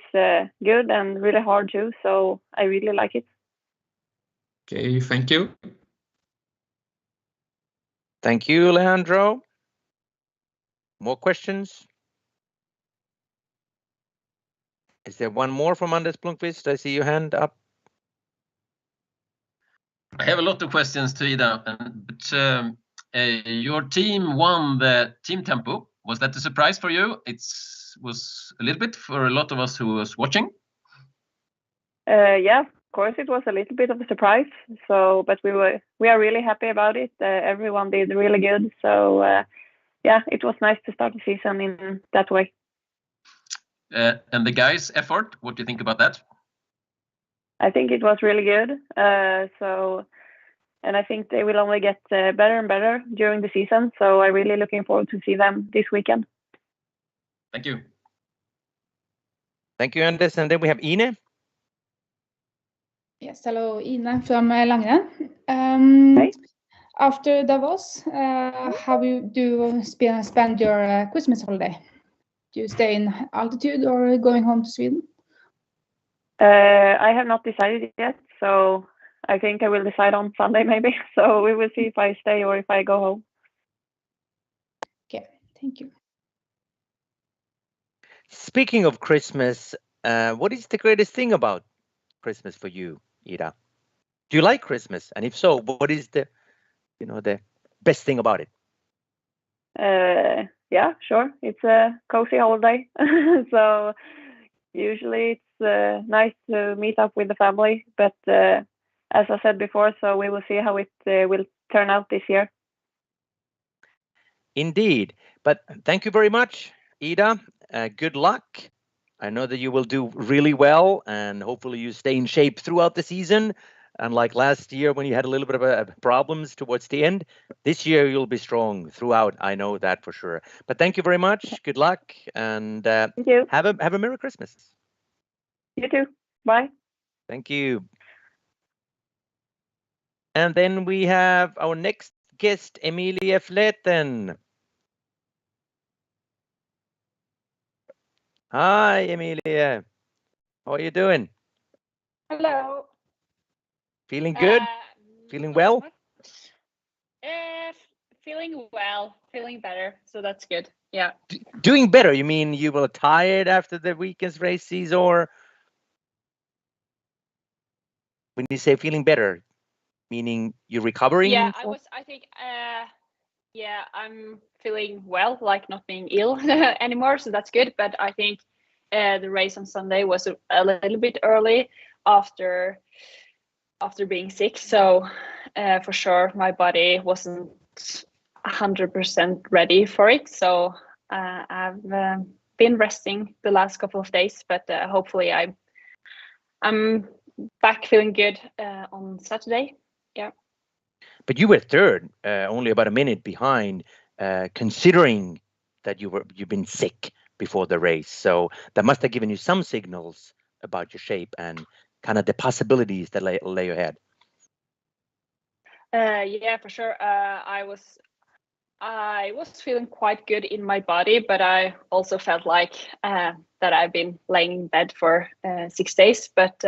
good and really hard too. So I really like it. Okay, thank you. Thank you, Leandro. More questions? Is there one more from Anders Blomqvist? I see your hand up. I have a lot of questions to Ida, but your team won the team tempo. Was that a surprise for you? It was a little bit for a lot of us who was watching. Yeah, of course it was a little bit of a surprise. So, but we are really happy about it. Everyone did really good. So yeah, it was nice to start the season in that way. And the guys' effort, what do you think about that? I think it was really good. And I think they will only get better and better during the season. So I'm really looking forward to see them this weekend. Thank you. Thank you, Anders. And then we have Ine. Yes, hello, Ine from Langren. Hey. After Davos, how do you spend your Christmas holiday? Do you stay in altitude or going home to Sweden? I have not decided yet, so I think I will decide on Sunday maybe. So we will see if I stay or if I go home. Okay, thank you. Speaking of Christmas, what is the greatest thing about Christmas for you, Ida? Do you like Christmas? And if so, what is the best thing about it? Yeah, sure. It's a cozy holiday. So usually it's nice to meet up with the family. But as I said before, so we will see how it will turn out this year. Indeed. But thank you very much, Ida. Good luck. I know that you will do really well, and hopefully you stay in shape throughout the season. Unlike last year when you had a little bit of problems towards the end, this year you'll be strong throughout. I know that for sure. But thank you very much. Good luck, and thank you. Have a Merry Christmas. You too. Bye. Thank you. And then we have our next guest, Emilie Fleten. Hi, Emilie. How are you doing? Hello. Feeling good? Feeling well? Feeling well, feeling better. So that's good. Yeah. Doing better? You mean you were tired after the weekend's races, or when you say feeling better, meaning you're recovering? Yeah, I think, yeah, I'm feeling well, like not being ill anymore. So that's good. But I think the race on Sunday was a little bit early after being sick. So for sure, my body wasn't 100% ready for it. So I've been resting the last couple of days, but hopefully I'm back feeling good on Saturday. Yeah. But you were third, only about a minute behind, considering that you've been sick before the race. So that must have given you some signals about your shape and kind of the possibilities that lay ahead. Yeah, for sure. I was feeling quite good in my body, but I also felt like that I've been laying in bed for 6 days. But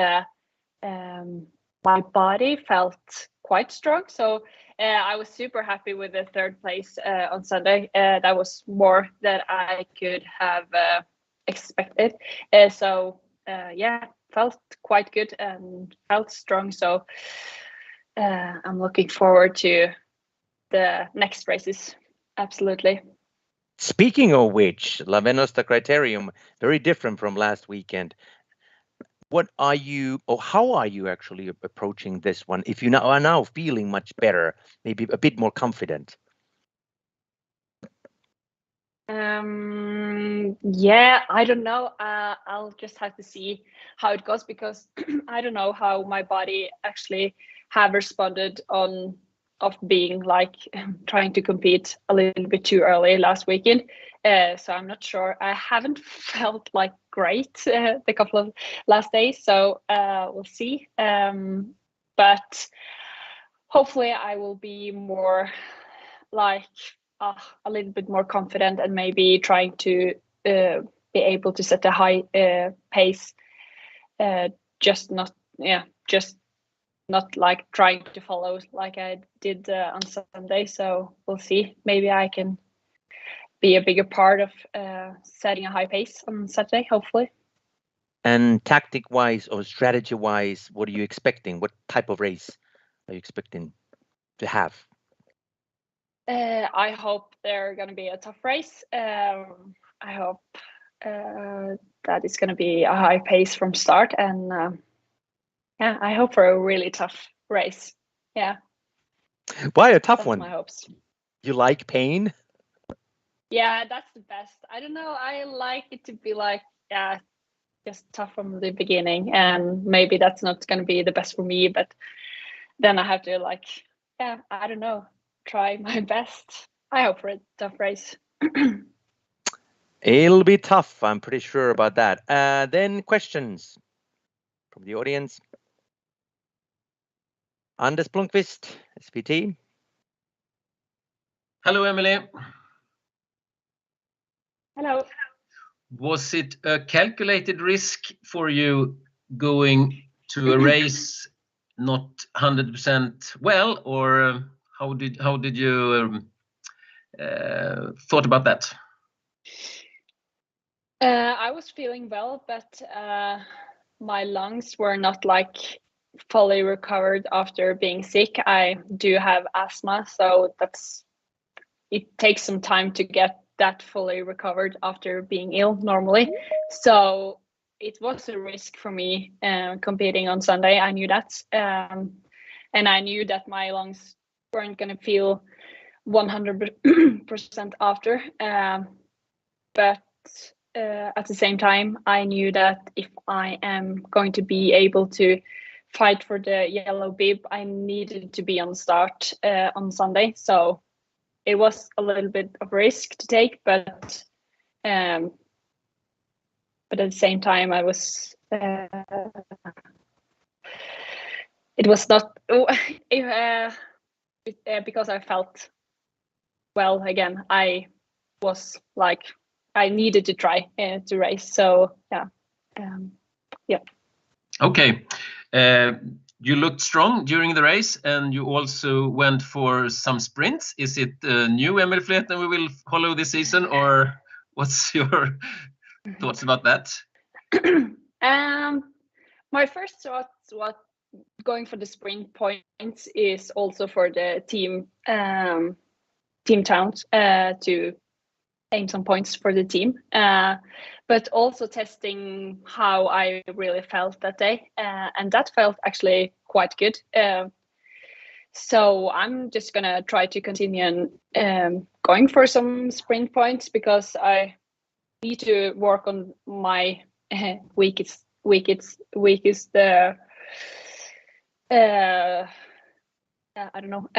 my body felt quite strong, so I was super happy with the third place on Sunday. That was more than I could have expected. So yeah, felt quite good and felt strong. So I'm looking forward to the next races. Absolutely. Speaking of which, La Venosta Criterium, very different from last weekend. What are you, or how are you actually approaching this one? If you are now feeling much better, maybe a bit more confident. Yeah, I don't know. I'll just have to see how it goes, because I don't know how my body actually have responded of being like trying to compete a little bit too early last weekend. So I'm not sure. I haven't felt like great the couple of last days, so we'll see. But hopefully I will be more like a little bit more confident, and maybe trying to be able to set a high pace. Just not like trying to follow like I did on Sunday. So we'll see. Maybe I can be a bigger part of setting a high pace on Saturday, hopefully. And tactic-wise or strategy-wise, what are you expecting? What type of race are you expecting to have? I hope they're going to be a tough race. I hope that it's going to be a high pace from start, and yeah, I hope for a really tough race. Yeah. Why a tough That's one? my hopes. You like pain? Yeah, that's the best. I don't know. I like it to be like, yeah, just tough from the beginning, and maybe that's not going to be the best for me, but then I have to like, yeah, I don't know, try my best. I hope for a tough race. It'll be tough. I'm pretty sure about that. Then questions from the audience. Anders Blomqvist, SVT. Hello, Emilie. Hello. Was it a calculated risk for you going to a race not 100% well, or how did you thought about that? I was feeling well, but my lungs were not like fully recovered after being sick. I do have asthma, so it takes some time to get that fully recovered after being ill normally. So it was a risk for me competing on Sunday. I knew that, and I knew that my lungs weren't going to feel 100% after. But at the same time, I knew that if I am going to be able to fight for the yellow bib, I needed to be on start on Sunday. So it was a little bit of risk to take, but at the same time, I was. It was not because I felt well again. I was like, I needed to try to race. So yeah, yeah. Okay. You looked strong during the race, and you also went for some sprints. Is it new Emilie Fleten we will follow this season, or what's your thoughts about that? My first thought was going for the sprint points is also for the team towns to aim some points for the team, but also testing how I really felt that day, and that felt actually quite good. So I'm just gonna try to continue going for some sprint points, because I need to work on my weakest I don't know.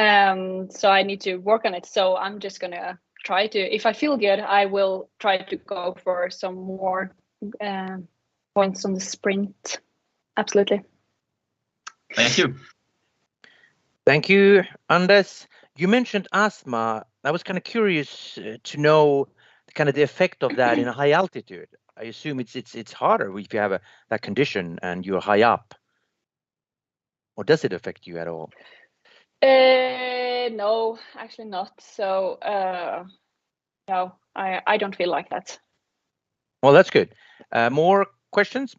So I need to work on it. So I'm just gonna try to. If I feel good, I will try to go for some more points on the sprint. Absolutely. Thank you. Thank you, Anders. You mentioned asthma. I was kind of curious to know kind of the effect of that in a high altitude. I assume it's harder if you have that condition and you're high up. Or does it affect you at all? No, actually not. So no, I don't feel like that. Well, that's good. More questions?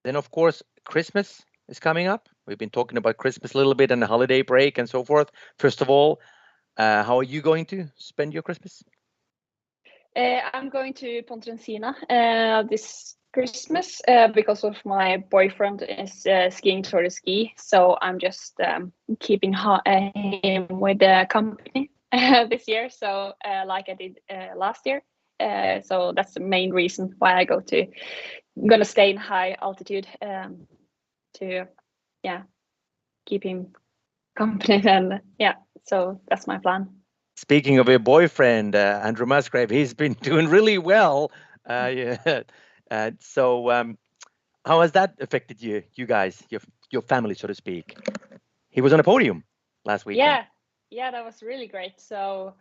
Then, of course, Christmas is coming up. We've been talking about Christmas a little bit and the holiday break and so forth. First of all, how are you going to spend your Christmas? I'm going to Pontresina this Christmas because of my boyfriend is skiing Tour de Ski. So I'm just keeping him with the company this year. So like I did last year. So that's the main reason why I'm gonna stay in high altitude to keep him company. And so that's my plan. Speaking of your boyfriend, Andrew Musgrave, he's been doing really well. So how has that affected you guys, your family, so to speak? He was on a podium last week. Yeah, that was really great. So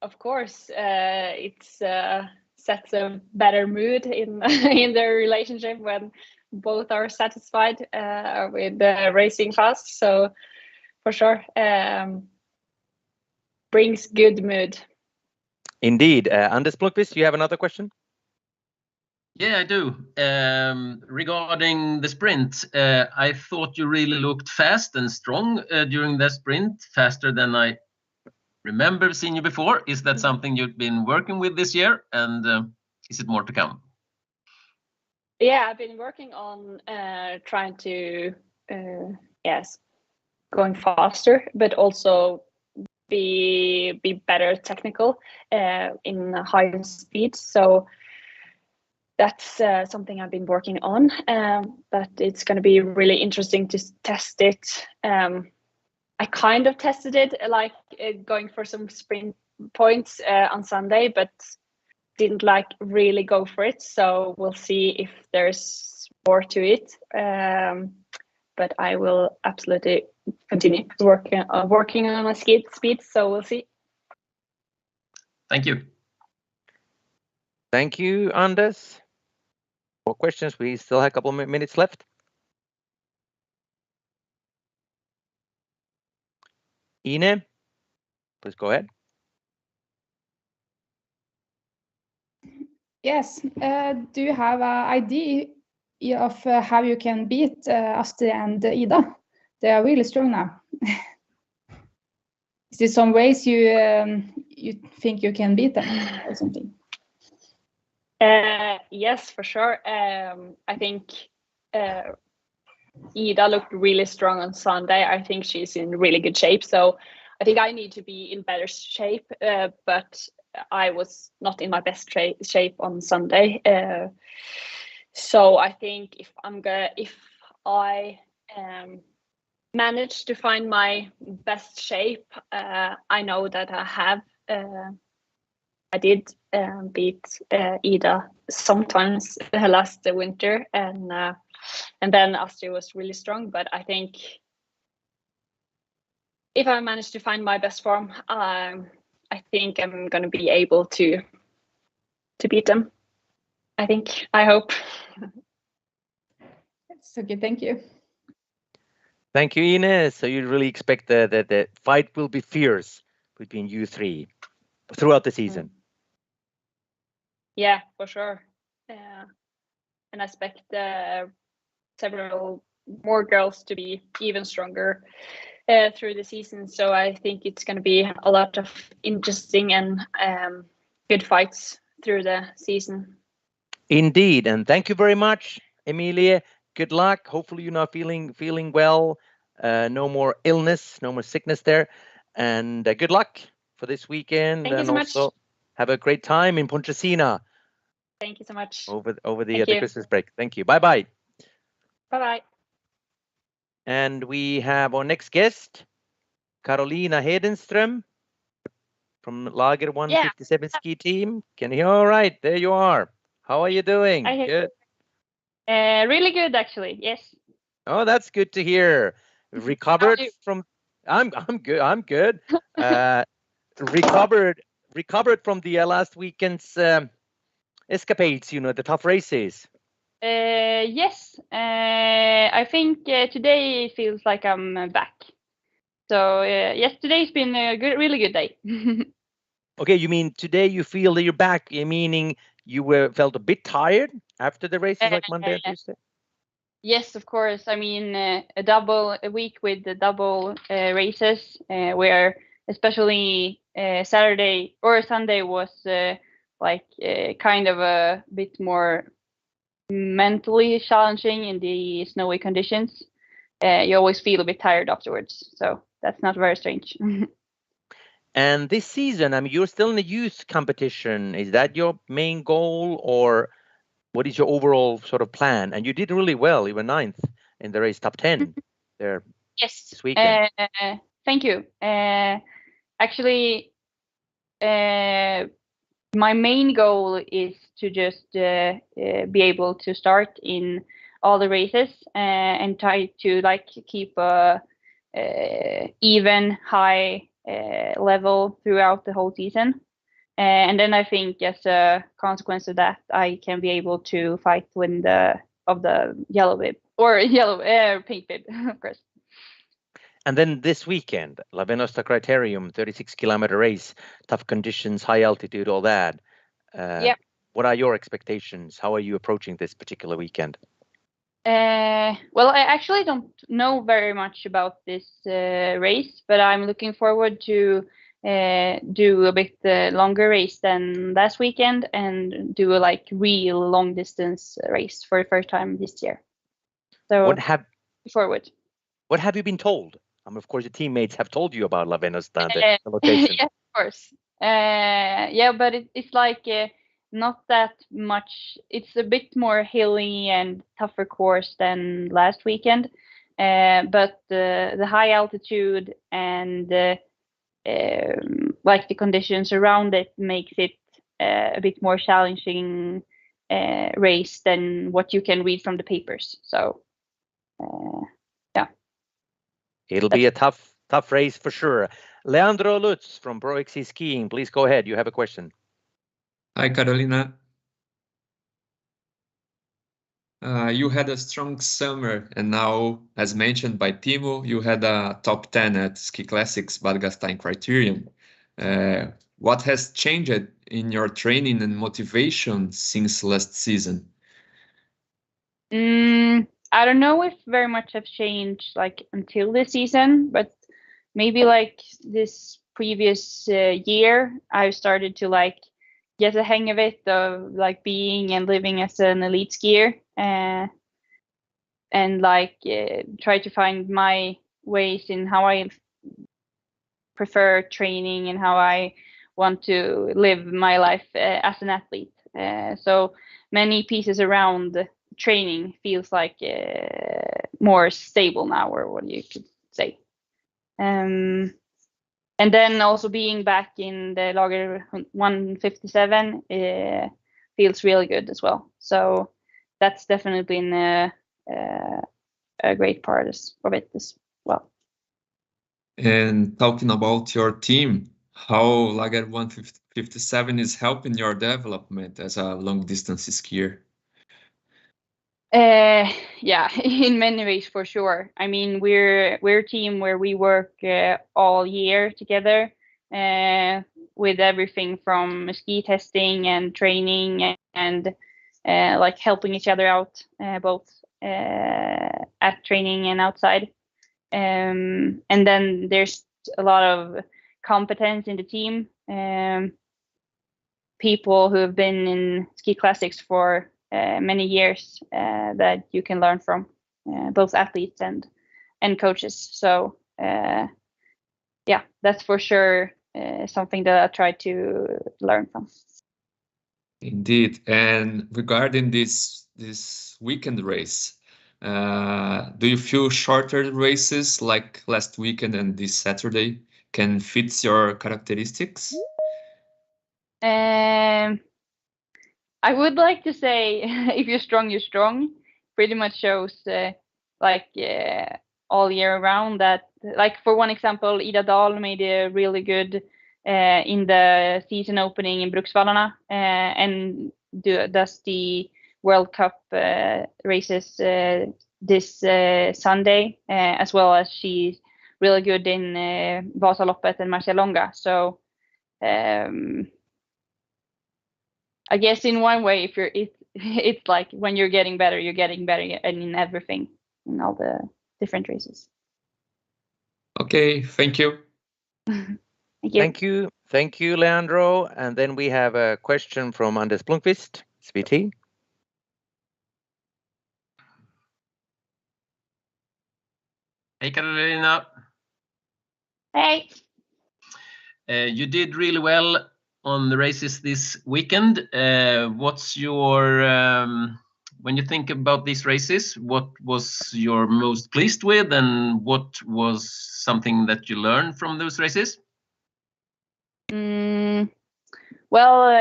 of course, it sets a better mood in in their relationship when both are satisfied with racing fast. So for sure, brings good mood. Indeed. Anders Blomqvist, you have another question? Yeah, I do. Regarding the sprint, I thought you really looked fast and strong during the sprint, faster than I remember seeing you before. Is that something you've been working with this year, and is it more to come? Yeah, I've been working on trying to going faster, but also be better technical in higher speed. So that's something I've been working on, but it's going to be really interesting to test it. I kind of tested it, like going for some sprint points on Sunday, but didn't like really go for it. So we'll see if there's more to it. But I will absolutely continue working on my speed. So we'll see. Thank you. Thank you, Anders. More questions? We still have a couple of minutes left. Ine, please go ahead. Yes. Do you have an idea of how you can beat Astrid and Ida? They are really strong now. Is there some ways you think you can beat them or something? Yes, for sure. I think Ida looked really strong on Sunday. I think she's in really good shape. So I think I need to be in better shape. But I was not in my best shape on Sunday. So I think if I manage to find my best shape, I know that I did beat Ida sometimes last winter, and then Astrid was really strong. But I think if I manage to find my best form, I think I'm going to be able to beat them. I hope. It's okay. Thank you. Thank you, Ine. So you really expect the fight will be fierce between you three throughout the season? Yeah, for sure. And I expect several more girls to be even stronger through the season. So I think it's going to be a lot of interesting and good fights through the season. Indeed, and thank you very much, Emilie. Good luck. Hopefully you're not feeling well. No more illness, no more sickness there. And good luck for this weekend. Thank you so much. Also have a great time in Pontresina. Thank you so much. Over the Christmas break. Thank you. Bye-bye. Bye-bye. And we have our next guest, Karolina Hedenström from Lager 157 ski team. Can you hear? All right, there you are. How are you doing? Good. Really good, actually. Yes. Oh, that's good to hear. Recovered from. I'm good. I'm good. Recovered from the last weekend's escapades. You know, the tough races. Yes. I think today feels like I'm back. So yes, today's been a really good day. Okay, you mean today you feel that you're back, meaning you felt a bit tired after the races like Monday and Tuesday? Yes, of course. I mean, a week with the double races, where especially Saturday or Sunday was kind of a bit more mentally challenging in the snowy conditions. You always feel a bit tired afterwards, so that's not very strange. And this season, I mean, you're still in the youth competition. Is that your main goal, or what is your overall sort of plan? And you did really well. You were 9th in the race, top 10 there. Yes. This weekend. Thank you. Actually, my main goal is to just be able to start in all the races and try to keep a even high level throughout the whole season. And then I think as a consequence of that, I can be able to fight with the yellow bib or pink bib, of course. And then this weekend, Venosta Criterium, 36-kilometer race, tough conditions, high altitude, all that. What are your expectations? How are you approaching this particular weekend? Well, I actually don't know very much about this race, but I'm looking forward to do a bit longer race than last weekend and do a real long distance race for the first time this year. So forward. What have you been told? Of course, your teammates have told you about Venosta, the location. Yeah, of course. Yeah, but it's not that much. It's a bit more hilly and tougher course than last weekend, but the high altitude and the conditions around it makes it a bit more challenging race than what you can read from the papers. So yeah, it'll be a tough race for sure. Leandro Lutz from Pro XC Skiing, please go ahead. You have a question. Hi, Karolina. You had a strong summer, and now, as mentioned by Timo, you had a top 10 at Ski Classics Bad Gastein Criterium. What has changed in your training and motivation since last season? I don't know if very much have changed until this season, but maybe this previous year, I've started to get the hang of it, of being and living as an elite skier, and try to find my ways in how I prefer training and how I want to live my life as an athlete. So many pieces around training feels more stable now, or what you could say. And then also being back in the Lager 157 feels really good as well. So that's definitely been a great part of it as well. And talking about your team, how Lager 157 is helping your development as a long distance skier? Yeah, in many ways for sure. I mean, we're a team where we work all year together with everything from ski testing and training and helping each other out both at training and outside. And then there's a lot of competence in the team. People who have been in Ski Classics for many years that you can learn from, both athletes and coaches. So yeah, that's for sure something that I try to learn from. Indeed. And regarding this weekend race, Do you feel shorter races like last weekend and this Saturday can fit your characteristics? I would like to say if you're strong, you're strong. Pretty much shows all year round that, like for one example, Dahl made a really good in the season opening in Bruksvallarna and does the World Cup races this Sunday, as well as she's really good in Vasaloppet and Marcialonga. So I guess in one way, if it's like when you're getting better in everything, in all the different races. Okay, thank you. Thank you. Thank you, Leandro. And then we have a question from Anders Blomqvist, SVT. Hey, Karolina. Hey. You did really well on the races this weekend. What's your, when you think about these races, what was your most pleased with, and what was something that you learned from those races? Well,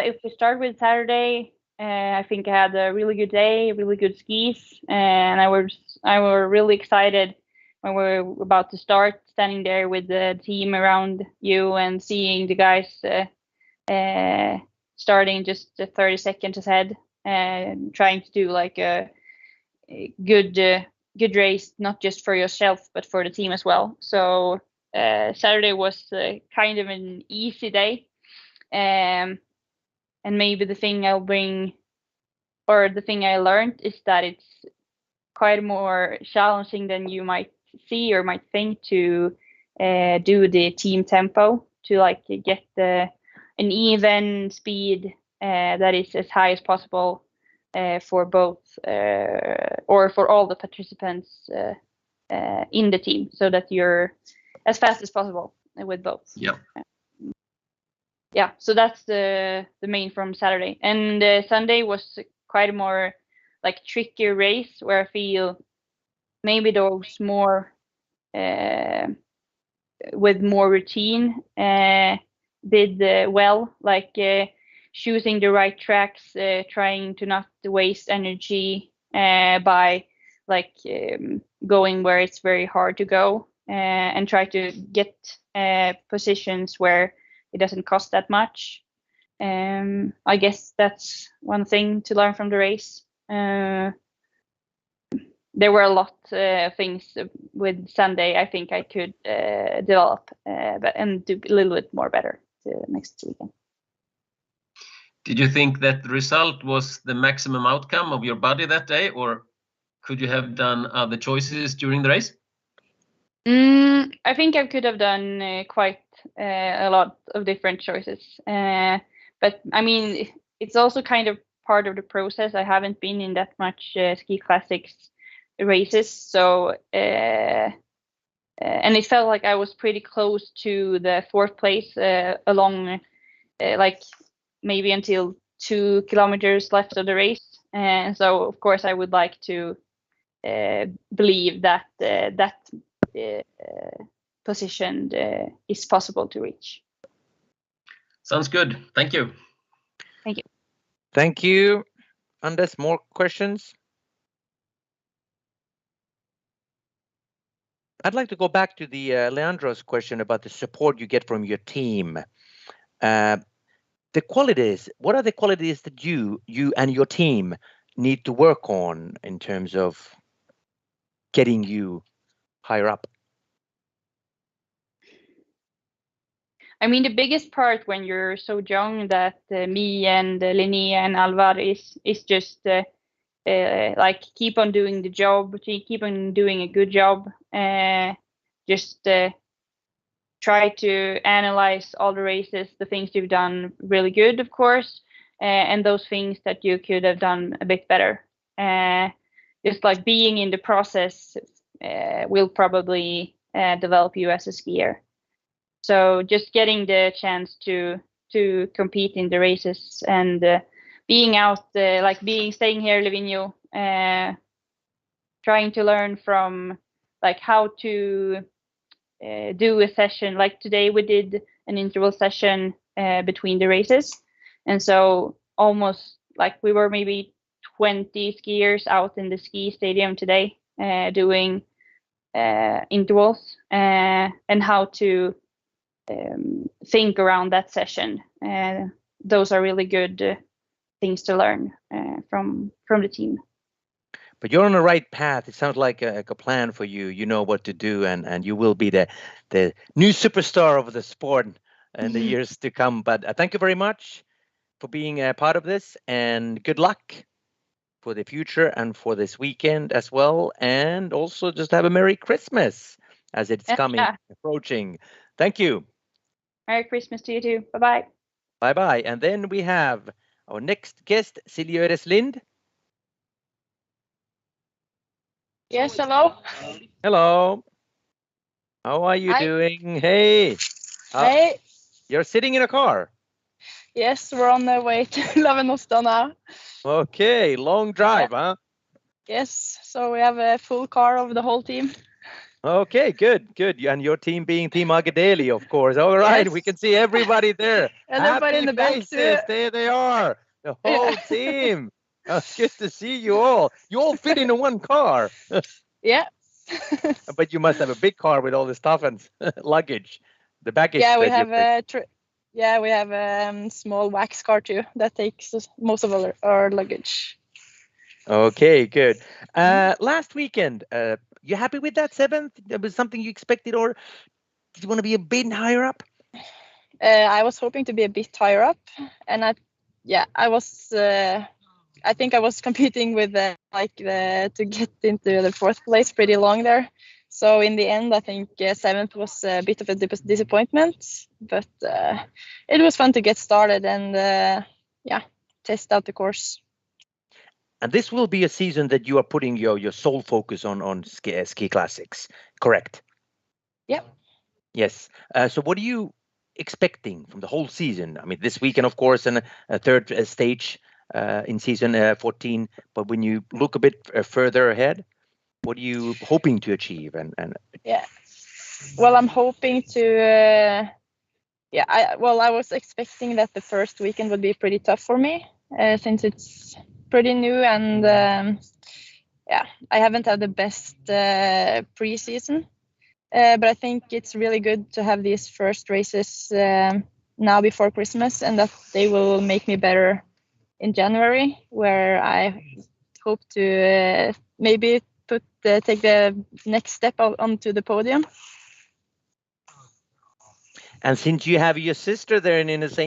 if we start with Saturday, I think I had a really good day, really good skis, and I was really excited when we were about to start, standing there with the team around you and seeing the guys starting just 30 seconds ahead and trying to do like a good race, not just for yourself but for the team as well. So Saturday was kind of an easy day, and maybe the thing I'll bring, or the thing I learned, is that it's quite more challenging than you might see or might think to do the team tempo, to like get an even speed that is as high as possible for both or for all the participants in the team, so that you're as fast as possible with both. Yeah, so that's the main from Saturday. And Sunday was quite a more like trickier race, where I feel maybe those more with more routine did well, like choosing the right tracks, trying to not waste energy by like going where it's very hard to go, and try to get positions where it doesn't cost that much. I guess that's one thing to learn from the race. There were a lot of things with Sunday I think I could develop and do a little bit more better next weekend. Did you think that the result was the maximum outcome of your body that day, or could you have done other choices during the race? I think I could have done quite a lot of different choices. But I mean, it's also kind of part of the process. I haven't been in that much ski classics races, so and it felt like I was pretty close to the fourth place along like maybe until 2 kilometers left of the race, and so of course I would like to believe that that position is possible to reach. Sounds good. Thank you. Thank you. Thank you. Anders, more questions? I'd like to go back to the Leandro's question about the support you get from your team. The qualities, what are the qualities that you and your team need to work on in terms of getting you higher up? I mean, the biggest part when you're so young that me and Linnea and Alvar is just like keep on doing the job, keep on doing a good job, just try to analyze all the races, the things you've done really good, of course, and those things that you could have done a bit better. Just like being in the process will probably develop you as a skier. So just getting the chance to compete in the races and being out, like staying here, Livigno, trying to learn from like how to do a session. Like today we did an interval session between the races, and so almost like we were maybe 20 skiers out in the ski stadium today doing intervals and how to think around that session. Those are really good things to learn from the team. But you're on the right path. It sounds like a plan for you. You know what to do, and you will be the new superstar of the sport in the years to come. But thank you very much for being a part of this, and good luck for the future and for this weekend as well. And also just have a Merry Christmas as it's approaching. Thank you. Merry Christmas to you too. Bye-bye. Bye-bye. And then we have our next guest, Silje Slind. Yes, hello. Hello. How are you doing? Hey. Hey. You're sitting in a car. Yes, we're on the way to Venosta now. Okay, long drive, huh? Yes, so we have a full car of the whole team. Okay, good. And your team being Team Daehlie, of course. All right, we can see everybody there. Everybody in the back too. There they are. The whole team. Good to see you all. You all fit into one car. Yeah. But you must have a big car with all the stuff and luggage. The baggage. Yeah, we have a small wax car too that takes most of our luggage. Okay, good. Last weekend, you happy with that 7th? That was something you expected, or did you want to be a bit higher up? I was hoping to be a bit higher up, and I think I was competing with to get into the 4th place pretty long there. So in the end, I think 7th was a bit of a disappointment, but it was fun to get started and test out the course. And this will be a season that you are putting your sole focus on ski classics, correct? Yeah. Yes. So what are you expecting from the whole season? I mean, this weekend, of course, and a 3rd stage in season 14. But when you look a bit further ahead, what are you hoping to achieve? Well, I'm hoping to. I was expecting that the first weekend would be pretty tough for me since it's pretty new and I haven't had the best pre-season. But I think it's really good to have these first races now before Christmas, and that they will make me better in January, where I hope to maybe take the next step onto the podium. And since you have your sister there in the same.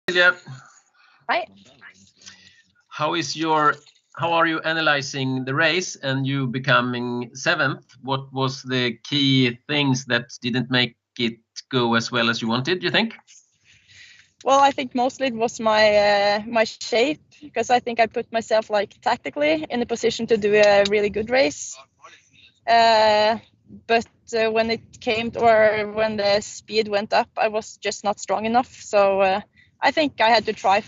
Silje. Hi. How are you analyzing the race and you becoming 7th? What was the key things that didn't make it go as well as you wanted, do you think? Well, I think mostly it was my shape, because I think I put myself tactically in a position to do a really good race. But when it came when the speed went up, I was just not strong enough. So I think I had to try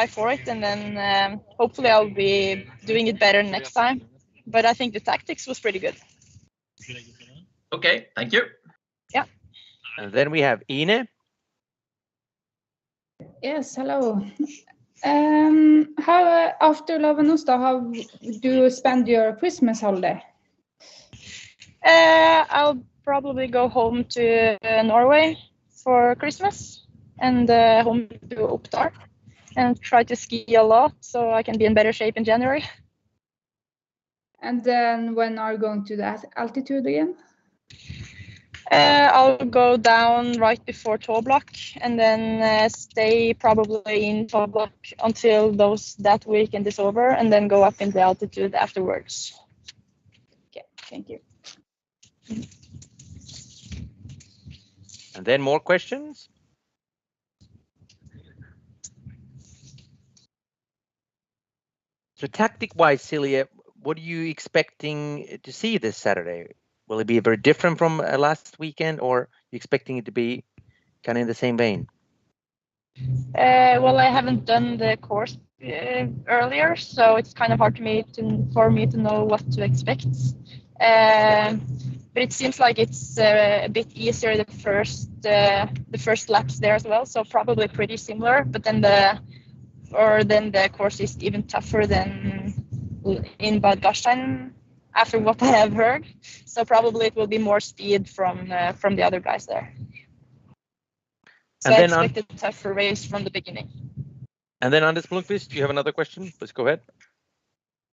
for it, and then hopefully I'll be doing it better next time. But I think the tactics was pretty good. Okay, thank you. Yeah. And then we have Ine. Yes, hello. How after Venosta, how do you spend your Christmas holiday? I'll probably go home to Norway for Christmas and home to Oppdal and try to ski a lot so I can be in better shape in January. And then when are you going to that altitude again? I'll go down right before Torblock and then stay probably in Torblock until that weekend is over, and then go up in the altitude afterwards. Okay, thank you. And then more questions? So tactic-wise, Silje, what are you expecting to see this Saturday? Will it be very different from last weekend, or you expecting it to be kind of in the same vein? Well, I haven't done the course earlier, so it's kind of hard for me to know what to expect. But it seems like it's a bit easier the first laps there as well, so probably pretty similar. But then the course is even tougher than in Bad Gastein, after what I have heard. So probably it will be more speed from the other guys there. So I expect a tougher race from the beginning. And then Anders Blomqvist, do you have another question? Please go ahead.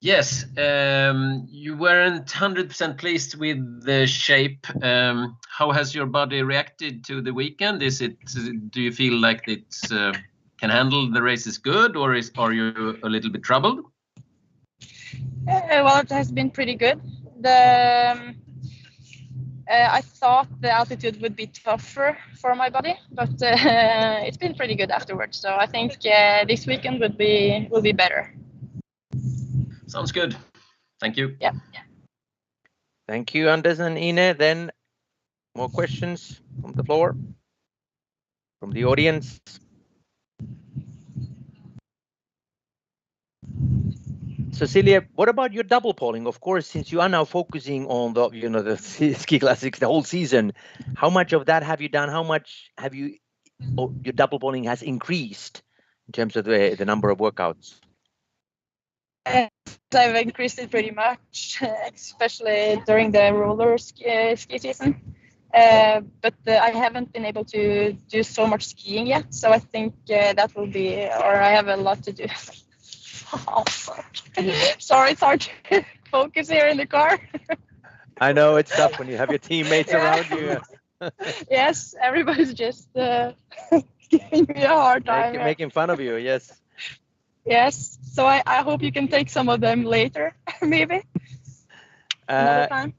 Yes, you weren't 100% pleased with the shape. How has your body reacted to the weekend? Do you feel like it can handle the races good, or are you a little bit troubled? Well, it has been pretty good. I thought the altitude would be tougher for my body, but it's been pretty good afterwards. So I think this weekend will be better. Sounds good. Thank you. Yeah. Thank you, Anders and Ine. Then more questions from the floor, from the audience. So Silje, what about your double polling? Of course, since you are now focusing on the ski classics the whole season, how much of that have you done? How much have your double polling has increased in terms of the number of workouts? I've increased it pretty much, especially during the roller ski season. But I haven't been able to do so much skiing yet, so I think that will be, or I have a lot to do. Oh, sorry, it's hard to focus here in the car. I know it's tough when you have your teammates around you. Yes, everybody's just giving me a hard time. Making fun of you, yes. Yes, so I hope you can take some of them later, maybe. Another time.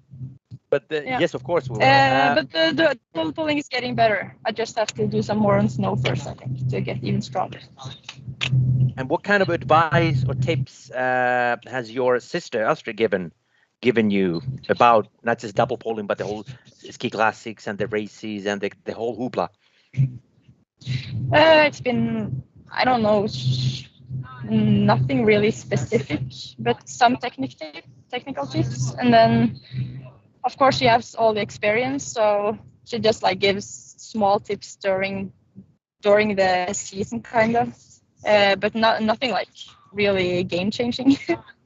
But yes, of course we will. But the double pulling is getting better. I just have to do some more on snow first, I think, to get even stronger. And what kind of advice or tips has your sister Astrid given you about not just double polling, but the whole ski classics and the races and the whole hoopla? It's been, I don't know, nothing really specific, but some technical tips. And then, of course, she has all the experience, so she just like gives small tips during the season, kind of. But nothing like really game changing,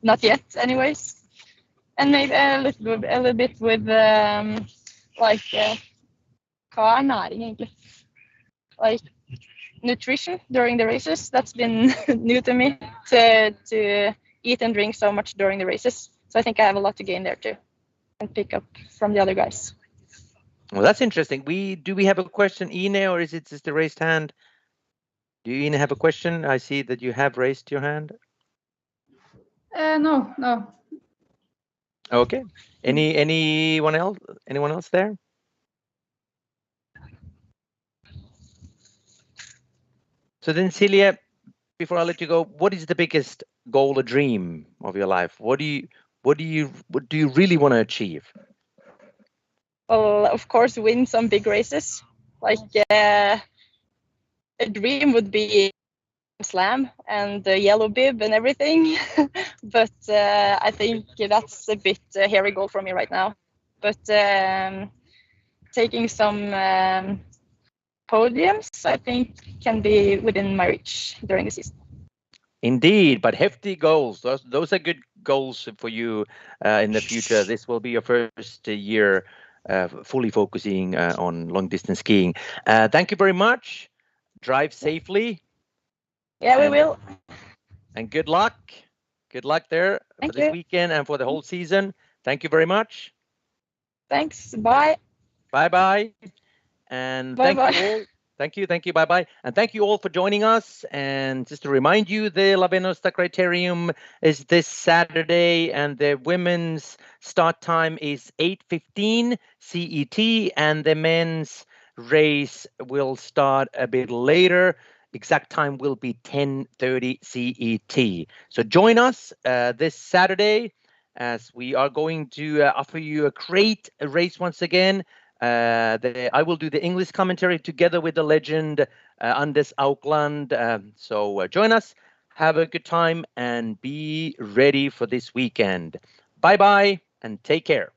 not yet, anyways. And maybe a little bit with like like nutrition during the races. That's been new to me, to eat and drink so much during the races. So I think I have a lot to gain there too, and pick up from the other guys. Well, that's interesting. Do we have a question, Ine, or is it just a raised hand? Do you, Ine, have a question? I see that you have raised your hand. No. Okay. Anyone else? Anyone else there? So then, Silje, before I let you go, what is the biggest goal or dream of your life? What do you really want to achieve? Well, of course, win some big races. Like a dream would be slam and the yellow bib and everything. But I think that's a bit hairy goal for me right now. But taking some podiums, I think, can be within my reach during the season. Indeed, but hefty goals. Those are good goals for you in the future. This will be your first year fully focusing on long distance skiing. Thank you very much. Drive safely. Yeah, we will. And good luck. Good luck there for this weekend and for the whole season. Thank you very much. Thanks. Bye. Bye-bye. And thank you all. Thank you. Bye-bye. And thank you all for joining us. And just to remind you, the Venosta Criterium is this Saturday, and the women's start time is 8:15 CET, and the men's race will start a bit later. Exact time will be 10:30 CET. So join us this Saturday as we are going to offer you a great race once again. I will do the English commentary together with the legend Anders Aukland. So join us, have a good time, and be ready for this weekend. Bye-bye, and take care.